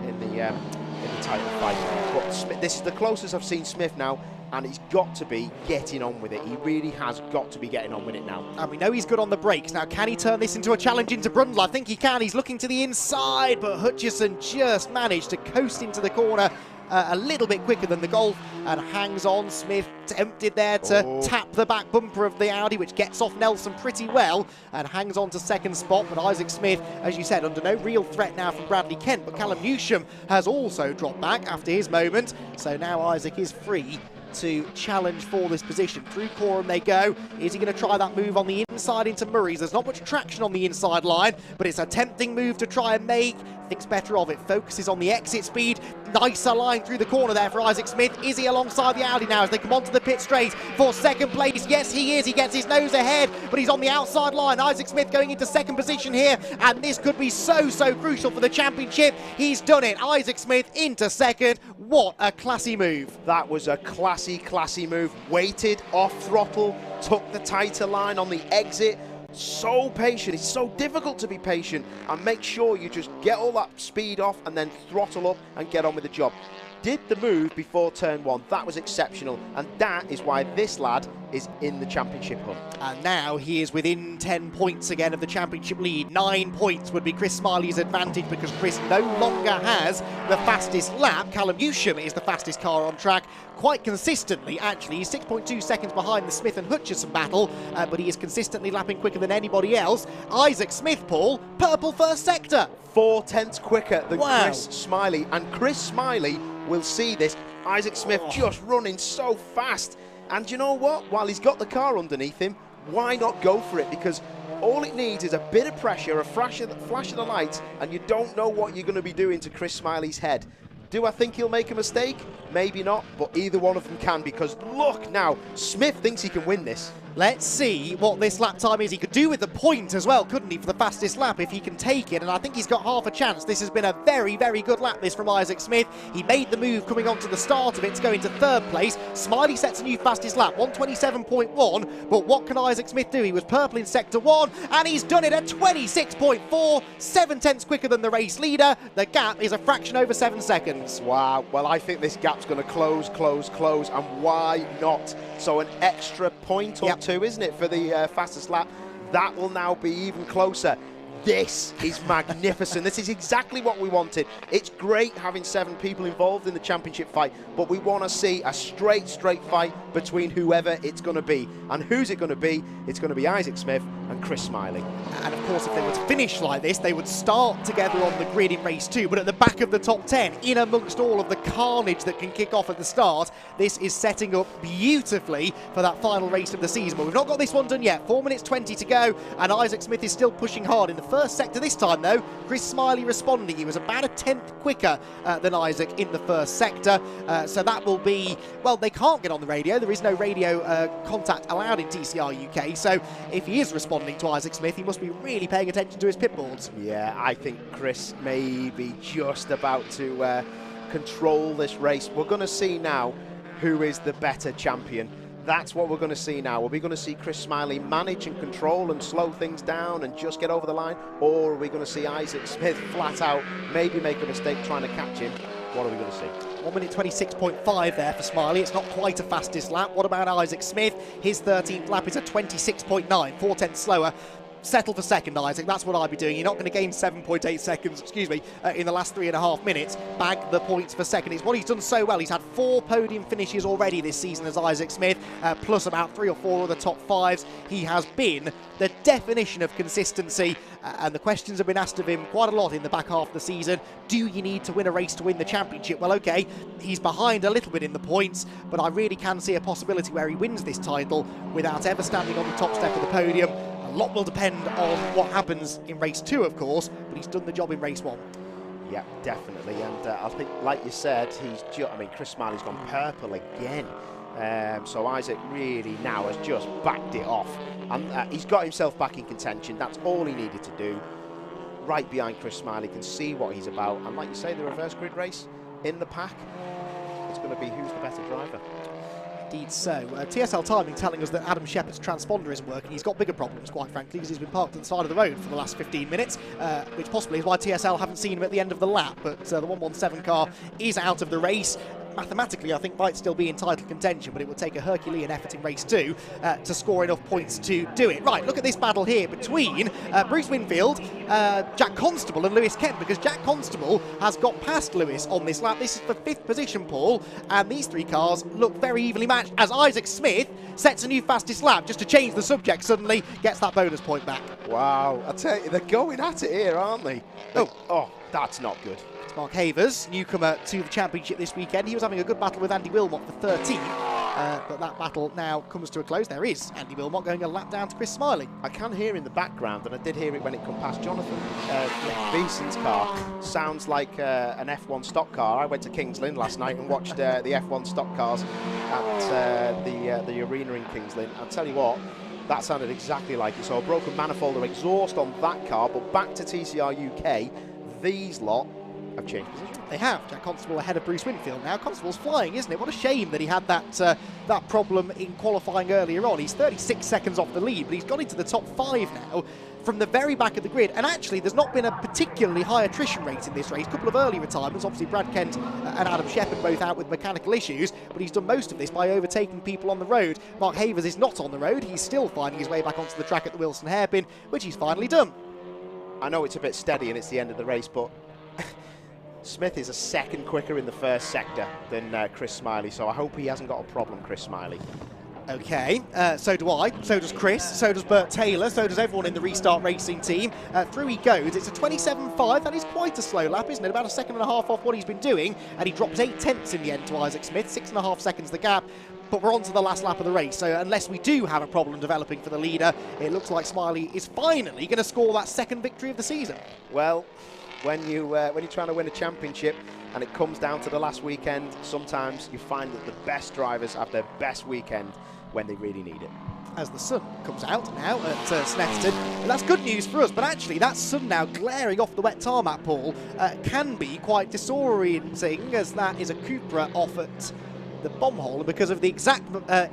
title fight. But Smith, this is the closest I've seen Smith now, and he's got to be getting on with it. He really has got to be getting on with it now. And we know he's good on the brakes. Now, can he turn this into a challenge into Brundle? I think he can. He's looking to the inside, but Hutchison just managed to coast into the corner a little bit quicker than the Golf and hangs on. Smith tempted there to tap the back bumper of the Audi, which gets off Nelson pretty well and hangs on to second spot. But Isaac Smith, as you said, under no real threat now from Bradley Kent, but Callum Newsham has also dropped back after his moment. So now Isaac is free to challenge for this position. Through Coram they go. Is he going to try that move on the inside into Murray's? There's not much traction on the inside line, but it's a tempting move to try and make. Thinks better of it. Focuses on the exit speed. Nicer line through the corner there for Isaac Smith. Is he alongside the Audi now as they come onto the pit straight for second place? Yes, he is. He gets his nose ahead, but he's on the outside line. Isaac Smith going into second position here, and this could be so crucial for the championship. He's done it. Isaac Smith into second. What a classy move. That was a classy move. Waited, off throttle, took the tighter line on the exit. So patient. It's so difficult to be patient and make sure you just get all that speed off and then throttle up and get on with the job. Did the move before turn one. That was exceptional, and that is why this lad is in the championship hunt. And now he is within 10 points again of the championship lead. 9 points would be Chris Smiley's advantage, because Chris no longer has the fastest lap. Callum Newsham is the fastest car on track quite consistently, actually. He's 6.2 seconds behind the Smith and Hutchison battle, but he is consistently lapping quicker than anybody else. Isaac Smith, Paul, purple first sector. 4 tenths quicker than Chris Smiley, and Chris Smiley will see this. Isaac Smith just running so fast, and you know what, while he's got the car underneath him, why not go for it? Because all it needs is a bit of pressure, a flash of the lights, and you don't know what you're going to be doing to Chris Smiley's head. Do I think he'll make a mistake? Maybe not, but either one of them can, because look now, Smith thinks he can win this. Let's see what this lap time is. He could do with the point as well, couldn't he, for the fastest lap if he can take it, and I think he's got half a chance. This has been a very, very good lap, this, from Isaac Smith. He made the move coming on to the start of it to go into third place. Smiley sets a new fastest lap, 1:27.1, but what can Isaac Smith do? He was purple in sector 1, and he's done it at 26.4, 7 tenths quicker than the race leader. The gap is a fraction over 7 seconds. Wow, well, I think this gap's going to close, and why not? So an extra point or two, isn't it, for the fastest lap? That will now be even closer. This is magnificent. This is exactly what we wanted. It's great having 7 people involved in the championship fight, but we want to see a straight fight between whoever it's going to be. And who's it going to be? It's going to be Isaac Smith and Chris Smiley. And of course, if they were to finish like this, they would start together on the grid in race 2, but at the back of the top 10, in amongst all of the carnage that can kick off at the start, this is setting up beautifully for that final race of the season. But we've not got this one done yet. 4 minutes 20 to go, and Isaac Smith is still pushing hard in the first sector this time, though. Chris Smiley responding. He was about a tenth quicker than Isaac in the first sector, so that will be, well, they can't get on the radio. There is no radio contact allowed in TCR UK, so if he is responding to Isaac Smith, he must be really paying attention to his pit boards. Yeah, I think Chris may be just about to control this race. We're going to see now who is the better champion. That's what we're going to see now. Are we going to see Chris Smiley manage and control and slow things down and just get over the line? Or are we going to see Isaac Smith flat out maybe make a mistake trying to catch him? What are we going to see? 1 minute 26.5 there for Smiley. It's not quite a fastest lap. What about Isaac Smith? His 13th lap is a 26.9, 4 tenths slower. Settle for second, Isaac. That's what I'd be doing. You're not going to gain 7.8 seconds, in the last 3.5 minutes. Bag the points for second. It's what he's done so well. He's had 4 podium finishes already this season as Isaac Smith, plus about 3 or 4 other top 5s. He has been the definition of consistency, and the questions have been asked of him quite a lot in the back half of the season. Do you need to win a race to win the championship? Well, okay, he's behind a little bit in the points, but I really can see a possibility where he wins this title without ever standing on the top step of the podium. A lot will depend on what happens in race 2, of course, but he's done the job in race 1. Yeah, definitely, and I think, like you said, Chris Smiley's gone purple again. So Isaac really now has just backed it off, and he's got himself back in contention. That's all he needed to do. Right behind Chris Smiley, can see what he's about, and like you say, the reverse grid race in the pack, it's going to be who's the better driver. Indeed so. TSL Timing telling us that Adam Shepherd's transponder isn't working. He's got bigger problems, quite frankly, because he's been parked at the side of the road for the last 15 minutes, which possibly is why TSL haven't seen him at the end of the lap. But the 117 car is out of the race. Mathematically, I think might still be in title contention, but it will take a Herculean effort in race 2 to score enough points to do it. Right, look at this battle here between Bruce Winfield, Jack Constable and Lewis Kemp, because Jack Constable has got past Lewis on this lap. This is for 5th position, Paul, and these 3 cars look very evenly matched as Isaac Smith sets a new fastest lap. Just to change the subject, suddenly gets that bonus point back. Wow, I tell you, they're going at it here, aren't they? Oh, that's not good. Mark Havers, newcomer to the championship this weekend. He was having a good battle with Andy Wilmot for 13th, but that battle now comes to a close. There is Andy Wilmot going a lap down to Chris Smiley. I can hear in the background, and I did hear it when it come past Jonathan Beeson's car. Sounds like an F1 stock car. I went to Kings Lynn last night and watched the F1 stock cars at the arena in Kings Lynn. I'll tell you what, that sounded exactly like it. So a broken manifold or exhaust on that car, but back to TCR UK, these lot have changed position. They have. Jack Constable ahead of Bruce Winfield now. Constable's flying, isn't it? What a shame that he had that problem in qualifying earlier on. He's 36 seconds off the lead, but he's got into the top 5 now from the very back of the grid. And actually, there's not been a particularly high attrition rate in this race. A couple of early retirements. Obviously, Brad Kent and Adam Shepherd both out with mechanical issues, but he's done most of this by overtaking people on the road. Mark Havers is not on the road. He's still finding his way back onto the track at the Wilson Hairpin, which he's finally done. I know it's a bit steady and it's the end of the race, but Smith is a second quicker in the first sector than Chris Smiley, so I hope he hasn't got a problem, Chris Smiley. Okay, so do I, so does Chris, so does Bert Taylor, so does everyone in the Restart Racing team. Through he goes. It's a 27.5, that is quite a slow lap, isn't it? About a second and a half off what he's been doing, and he drops 8 tenths in the end to Isaac Smith, 6.5 seconds the gap. But we're on to the last lap of the race, so unless we do have a problem developing for the leader, it looks like Smiley is finally going to score that second victory of the season. Well, when you're trying to win a championship, and it comes down to the last weekend, sometimes you find that the best drivers have their best weekend when they really need it. As the sun comes out now at Snetterton. And that's good news for us, but actually that sun now glaring off the wet tarmac, Paul, can be quite disorienting, as that is a Cupra off at the bomb hole, and because of the exact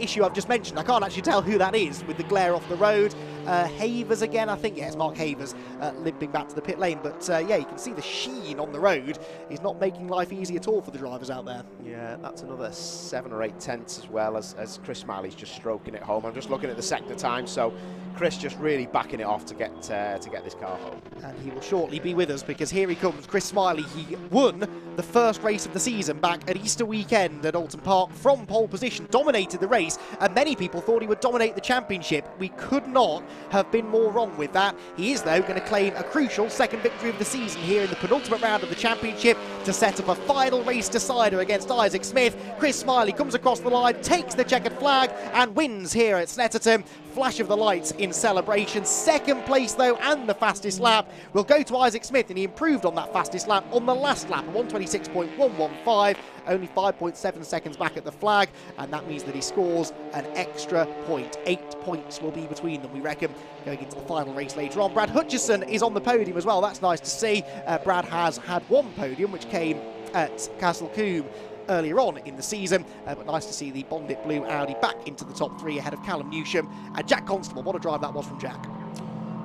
issue I've just mentioned, I can't actually tell who that is with the glare off the road. Havers again, I think, yeah, it's Mark Havers limping back to the pit lane, but yeah, you can see the sheen on the road is not making life easy at all for the drivers out there. Yeah, that's another 7 or 8 tenths as well, as Chris Smiley's just stroking it home. I'm just looking at the sector time, so Chris just really backing it off to get this car home. And he will shortly be with us, because here he comes, Chris Smiley. He won the first race of the season back at Easter weekend at Alton Park from pole position, dominated the race, and many people thought he would dominate the championship. We could not have been more wrong with that. He is, though, going to claim a crucial second victory of the season here in the penultimate round of the championship to set up a final race decider against Isaac Smith. Chris Smiley comes across the line, takes the checkered flag, and wins here at Snetterton. Flash of the lights in celebration. Second place, though, and the fastest lap will go to Isaac Smith, and he improved on that fastest lap on the last lap, 126.115, only 5.7 seconds back at the flag, and that means that he scores an extra point. 8 points will be between them, we reckon, going into the final race later on. Brad Hutchison is on the podium as well. That's nice to see. Brad has had one podium, which came at Castle Combe earlier on in the season, but nice to see the Bondit Blue Audi back into the top 3 ahead of Callum Newsham and Jack Constable. What a drive that was from Jack.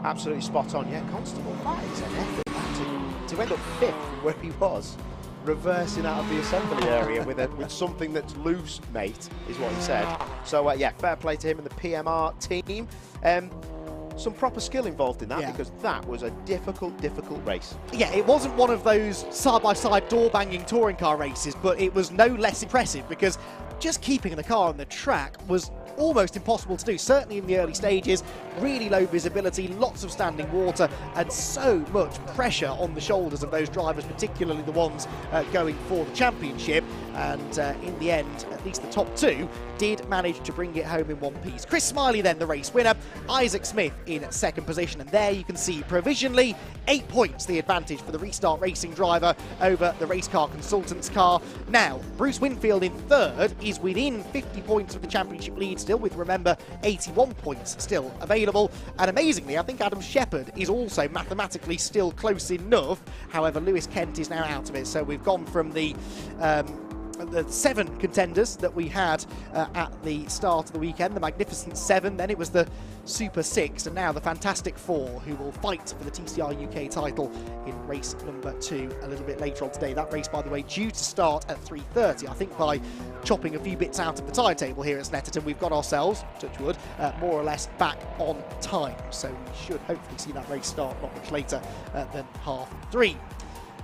Absolutely spot on. Yeah, Constable, that is an effort to end up 5th from where he was, reversing out of the assembly area with something that's loose, mate, is what he said. So yeah, fair play to him and the PMR team. Some proper skill involved in that, because that was a difficult race. Yeah, it wasn't one of those side-by-side door-banging touring car races, but it was no less impressive, because just keeping the car on the track was almost impossible to do, certainly in the early stages. Really low visibility, lots of standing water, and so much pressure on the shoulders of those drivers, particularly the ones going for the championship. And in the end, at least the top 2 did manage to bring it home in one piece. Chris Smiley then the race winner, Isaac Smith in second position, and there you can see provisionally 8 points the advantage for the Restart Racing driver over the race car consultant's car. Now Bruce Winfield in third is within 50 points of the championship lead still, with, remember, 81 points still available, and amazingly I think Adam Shepherd is also mathematically still close enough. However, Lewis Kent is now out of it, so we've gone from the 7 contenders that we had at the start of the weekend, the Magnificent 7, then it was the Super 6, and now the Fantastic 4, who will fight for the TCR UK title in race number 2 a little bit later on today. That race, by the way, due to start at 3:30. I think by chopping a few bits out of the timetable here at Snetterton, we've got ourselves, touch wood, more or less back on time. So we should hopefully see that race start not much later than 3:30.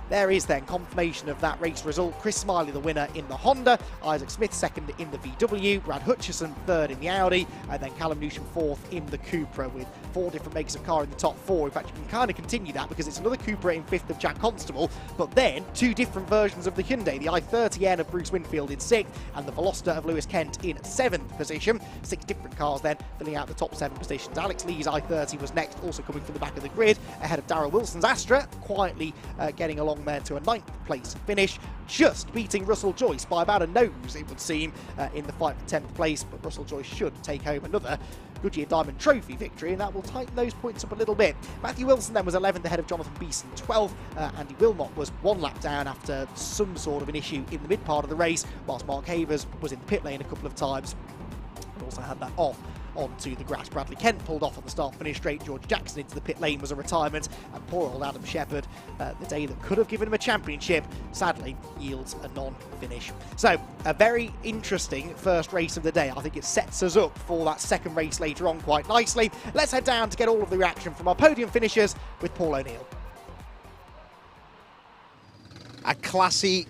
There is then confirmation of that race result. Chris Smiley the winner in the Honda, Isaac Smith second in the VW, Brad Hutchison third in the Audi, and then Callum Newsham fourth in the Cupra, with 4 different makes of car in the top 4. In fact, you can kind of continue that, because it's another Cupra in 5th of Jack Constable, but then 2 different versions of the Hyundai, the i30N of Bruce Winfield in 6th, and the Veloster of Lewis Kent in 7th position. 6 different cars then filling out the top 7 positions. Alex Lee's i30 was next, also coming from the back of the grid, ahead of Darrell Wilson's Astra, quietly getting along there to a 9th place finish, just beating Russell Joyce by about a nose, it would seem, in the fight for 10th place. But Russell Joyce should take home another Goodyear Diamond Trophy victory, and that will tighten those points up a little bit. Matthew Wilson then was 11th ahead of Jonathan Beeson 12th. Andy Wilmot was 1 lap down after some sort of an issue in the mid part of the race, whilst Mark Havers was in the pit lane a couple of times and also had that off onto the grass. Bradley Kent pulled off on the start-finish straight. George Jackson into the pit lane was a retirement, and poor old Adam Shepherd, the day that could have given him a championship, sadly yields a non-finish. So a very interesting first race of the day. I think it sets us up for that second race later on quite nicely. Let's head down to get all of the reaction from our podium finishers with Paul O'Neill. A classy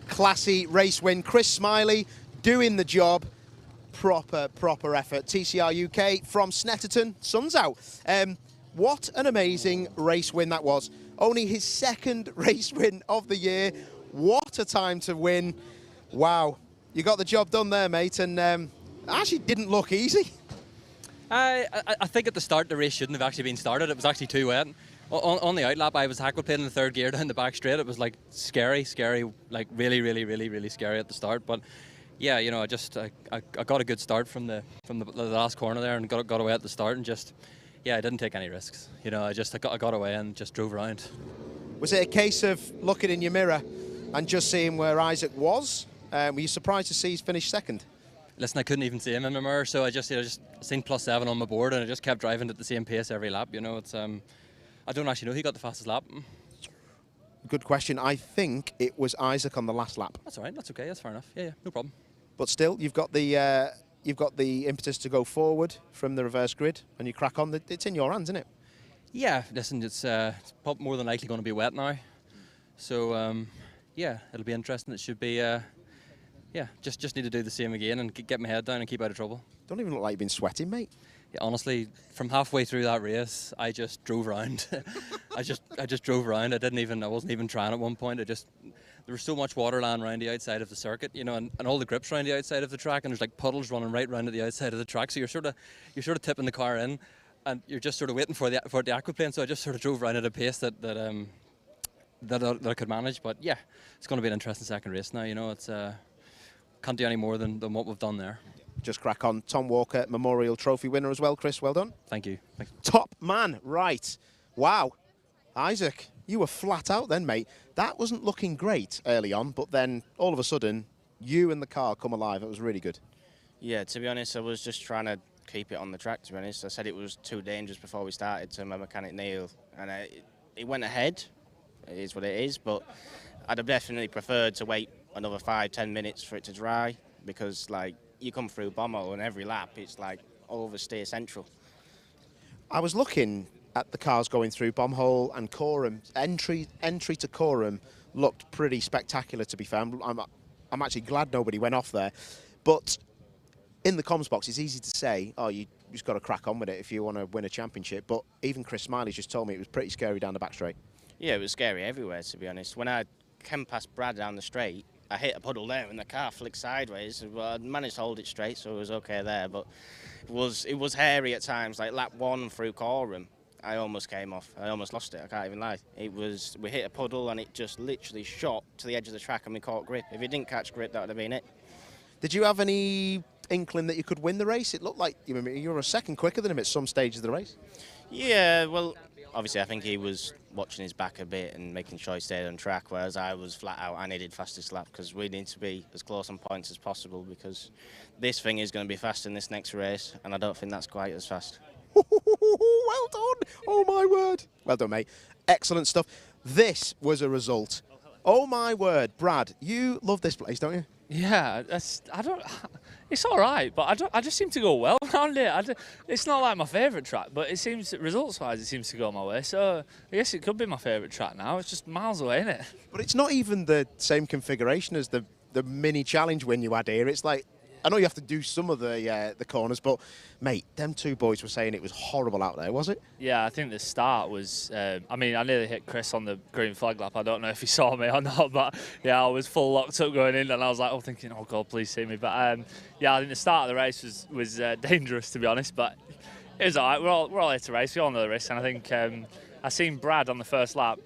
race win. Chris Smiley doing the job. Proper effort. TCR UK from Snetterton, sun's out. What an amazing race win that was. Only his 2nd race win of the year. What a time to win. Wow, you got the job done there, mate, and actually didn't look easy. I think at the start the race shouldn't have actually been started. It was actually too wet. On the outlap, I was aquaplaning in the third gear down the back straight. It was like scary, like really scary at the start. But yeah, you know, I got a good start from the last corner there and got away at the start and just, yeah, I didn't take any risks. You know, I got away and just drove around. Was it a case of looking in your mirror and just seeing where Isaac was? Were you surprised to see he's finished second? Listen, I couldn't even see him in my mirror, so I just seen +7 on my board and I just kept driving at the same pace every lap. You know, it's I don't actually know who got the fastest lap. Good question. I think it was Isaac on the last lap. That's all right. That's okay. That's fair enough. Yeah, no problem. But still, you've got the impetus to go forward from the reverse grid, and you crack on. It's in your hands, isn't it? Yeah. Listen, it's more than likely going to be wet now, so yeah, it'll be interesting. It should be. Yeah, just need to do the same again and get my head down and keep out of trouble. Don't even look like you've been sweating, mate. Yeah, honestly, from halfway through that race, I just drove around. I just drove around. I wasn't even trying at one point. There was so much water lying around the outside of the circuit, you know, and all the grips around the outside of the track, and there's like puddles running right round at the outside of the track. So you're sort of tipping the car in, and you're just sort of waiting for the aquaplane. So I just sort of drove around at a pace that I could manage. But yeah, it's going to be an interesting second race now. You know, it's can't do any more than what we've done there. Just crack on. Tom Walker, Memorial Trophy winner as well, Chris. Well done. Thank you. Top man, right. Wow. Isaac, you were flat out then, mate. That wasn't looking great early on, but then all of a sudden, you and the car come alive. It was really good. Yeah, to be honest, I was just trying to keep it on the track, to be honest. I said it was too dangerous before we started to my mechanic Neil, and it went ahead. It is what it is, but I'd have definitely preferred to wait another 5-10 minutes for it to dry, because like you come through Bommel and every lap it's like all over Steer Central. I was looking at the cars going through Bombhole and Coreham. Entry to Coreham looked pretty spectacular, to be fair. I'm actually glad nobody went off there, but in the comms box it's easy to say, oh, you just got to crack on with it if you want to win a championship, but even Chris Smiley just told me it was pretty scary down the back straight. Yeah, it was scary everywhere, to be honest. When I came past Brad down the straight, I hit a puddle there and the car flicked sideways. Well, I managed to hold it straight, so it was okay there. But it was hairy at times. Like lap 1 through Coreham, I almost came off. I almost lost it. I can't even lie. We hit a puddle and it just literally shot to the edge of the track and we caught grip. If it didn't catch grip, that would have been it. Did you have any inkling that you could win the race? It looked like you were a second quicker than him at some stages of the race. Yeah, well, obviously I think he was watching his back a bit and making sure he stayed on track, whereas I was flat out. I needed fastest lap because we need to be as close on points as possible, because this thing is going to be fast in this next race, and I don't think that's quite as fast. Well done. Oh, my word. Well done, mate. Excellent stuff. This was a result. Oh, my word. Brad, you love this place, don't you? Yeah, it's all right, but I just seem to go well around it. It's not like my favourite track, but it seems, results-wise, it seems to go my way. So I guess it could be my favourite track now. It's just miles away, isn't it? But it's not even the same configuration as the mini challenge win you had here. It's like, I know you have to do some of the corners, but mate, them two boys were saying it was horrible out there, was it? Yeah, I think the start was. I mean, I nearly hit Chris on the green flag lap. I don't know if he saw me or not, but yeah, I was full locked up going in, and I was like, thinking, oh God, please see me. But yeah, I think the start of the race was dangerous, to be honest. But it was all right. We're all here to race. We all know the risk, and I think I seen Brad on the first lap.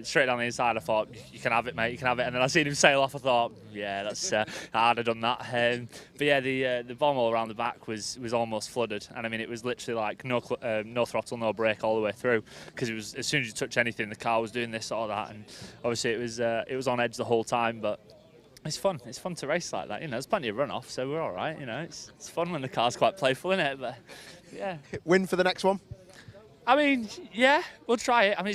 Straight down the inside, I thought, you can have it, mate, you can have it. And then I seen him sail off, I thought, yeah, that's I'd have done that. But yeah, the bomb all around the back was almost flooded. And I mean, it was literally like no throttle, no brake all the way through. Because it was, as soon as you touch anything, the car was doing this or that. And obviously it was on edge the whole time, but it's fun. It's fun to race like that. You know, there's plenty of runoff, so we're all right. You know, it's fun when the car's quite playful, isn't it? But yeah. Win for the next one? I mean, yeah, we'll try it. I mean,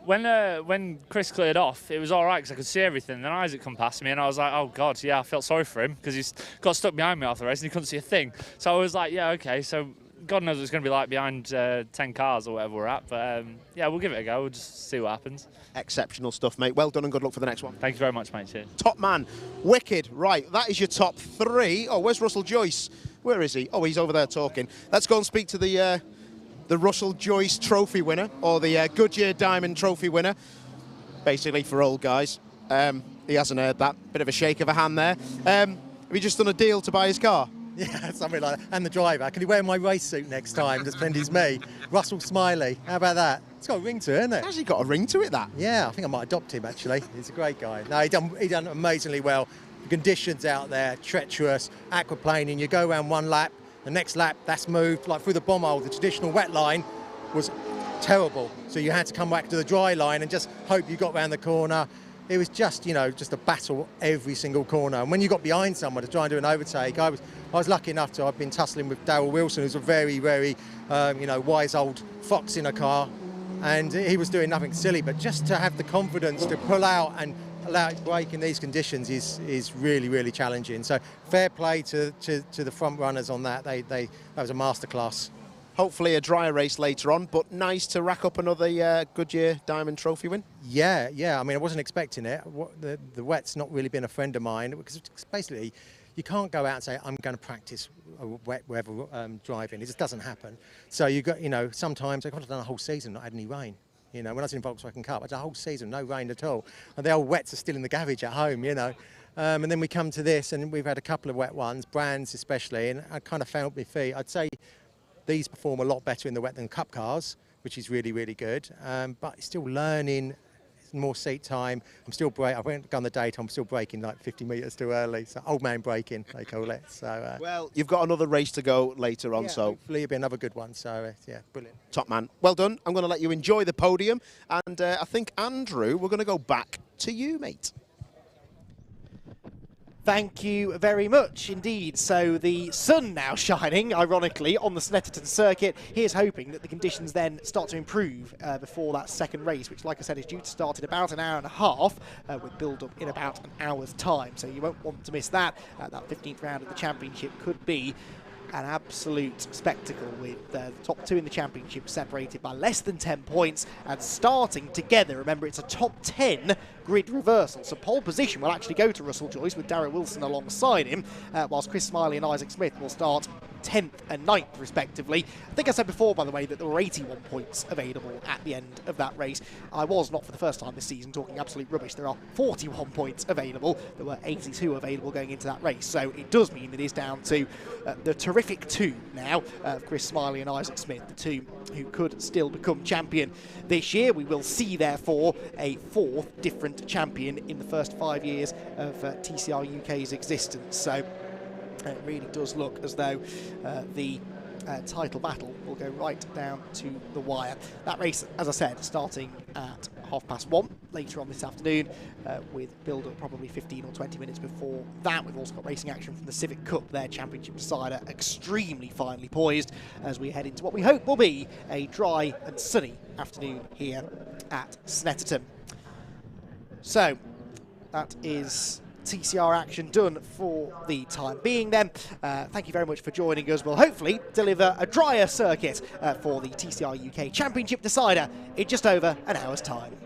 when Chris cleared off, it was all right because I could see everything. Then Isaac come past me and I was like, oh God, yeah, I felt sorry for him because he's got stuck behind me after the race and he couldn't see a thing. So I was like, yeah, okay, so God knows what it's going to be like behind 10 cars or whatever we're at. But yeah, we'll give it a go. We'll just see what happens. Exceptional stuff, mate. Well done and good luck for the next one. Thank you very much, mate. Cheers. Top man, wicked. Right, that is your top 3. Oh, where's Russell Joyce? Where is he? Oh, he's over there talking. Let's go and speak to the Russell Joyce Trophy winner, or the Goodyear Diamond Trophy winner, basically for old guys. He hasn't heard that. Bit of a shake of a hand there. Have you just done a deal to buy his car? Yeah, something like that. And the driver. Can he wear my race suit next time to pretend he's me? Russell Smiley. How about that? It's got a ring to it, hasn't it? It's actually got a ring to it, that. Yeah, I think I might adopt him, actually. He's a great guy. No, he done amazingly well. The conditions out there, treacherous, aquaplaning. You go around one lap, the next lap, that's moved. Like through the bomb hole, the traditional wet line was terrible. So you had to come back to the dry line and just hope you got round the corner. It was just, just a battle every single corner. And when you got behind someone to try and do an overtake, I was lucky enough to have been tussling with Darryl Wilson, who's a very, very, wise old fox in a car. And he was doing nothing silly, but just to have the confidence to pull out and allow it to brake in these conditions is really, really challenging. So fair play to the front runners on that. That was a masterclass. Hopefully a drier race later on, but nice to rack up another Goodyear Diamond Trophy win. Yeah. I mean, I wasn't expecting it. The wet's not really been a friend of mine, because basically you can't go out and say, I'm going to practice wet weather driving. It just doesn't happen. So you got, sometimes I've done a whole season not had any rain. When I was in Volkswagen Cup, I had a whole season, no rain at all. And the old wets are still in the garage at home, And then we come to this, and we've had a couple of wet ones, Brands especially, and I kind of found my feet. I'd say these perform a lot better in the wet than Cup cars, which is really, really good. But still learning, more seat time. I'm still braking. I went on the date. I'm still braking like 50 metres too early. So old man braking, they call it. So well, you've got another race to go later on. Yeah, so hopefully it'll be another good one. So yeah, brilliant. Top man. Well done. I'm going to let you enjoy the podium. And I think, Andrew, we're going to go back to you, mate. Thank you very much indeed. So the sun now shining, ironically, on the Snetterton circuit. Here's hoping that the conditions then start to improve before that second race, which, like I said, is due to start in about an hour and a half, with build-up in about an hour's time. So you won't want to miss that. That 15th round of the championship could be an absolute spectacle, with the top two in the championship separated by less than 10 points and starting together. Remember, it's a top 10 grid reversal, so pole position will actually go to Russell Joyce with Darryl Wilson alongside him, whilst Chris Smiley and Isaac Smith will start 10th and 9th respectively. I think I said before, by the way, that there were 81 points available at the end of that race. I was not for the first time this season talking absolute rubbish. There are 41 points available. There were 82 available going into that race, so it does mean it is down to the terrific two now, Chris Smiley and Isaac Smith, the two who could still become champion this year. We will see, therefore, a fourth different champion in the first 5 years of TCR UK's existence. So it really does look as though the title battle will go right down to the wire. That race, as I said, starting at 1:30 later on this afternoon, with build-up probably 15 or 20 minutes before that. We've also got racing action from the Civic Cup, their championship decider, extremely finely poised as we head into what we hope will be a dry and sunny afternoon here at Snetterton. So that is TCR action done for the time being then. Thank you very much for joining us. We'll hopefully deliver a drier circuit for the TCR UK Championship decider in just over an hour's time.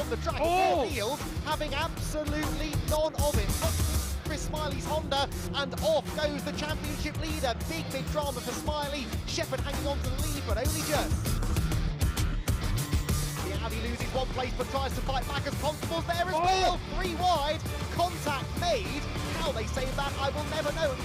The track, field, having absolutely none of it. Up Chris Smiley's Honda, and off goes the championship leader. Big drama for Smiley. Shepherd hanging on to the lead, but only just. The Audi loses one place, but tries to fight back as Constable's there as well. 3 wide, contact made. How they save that, I will never know.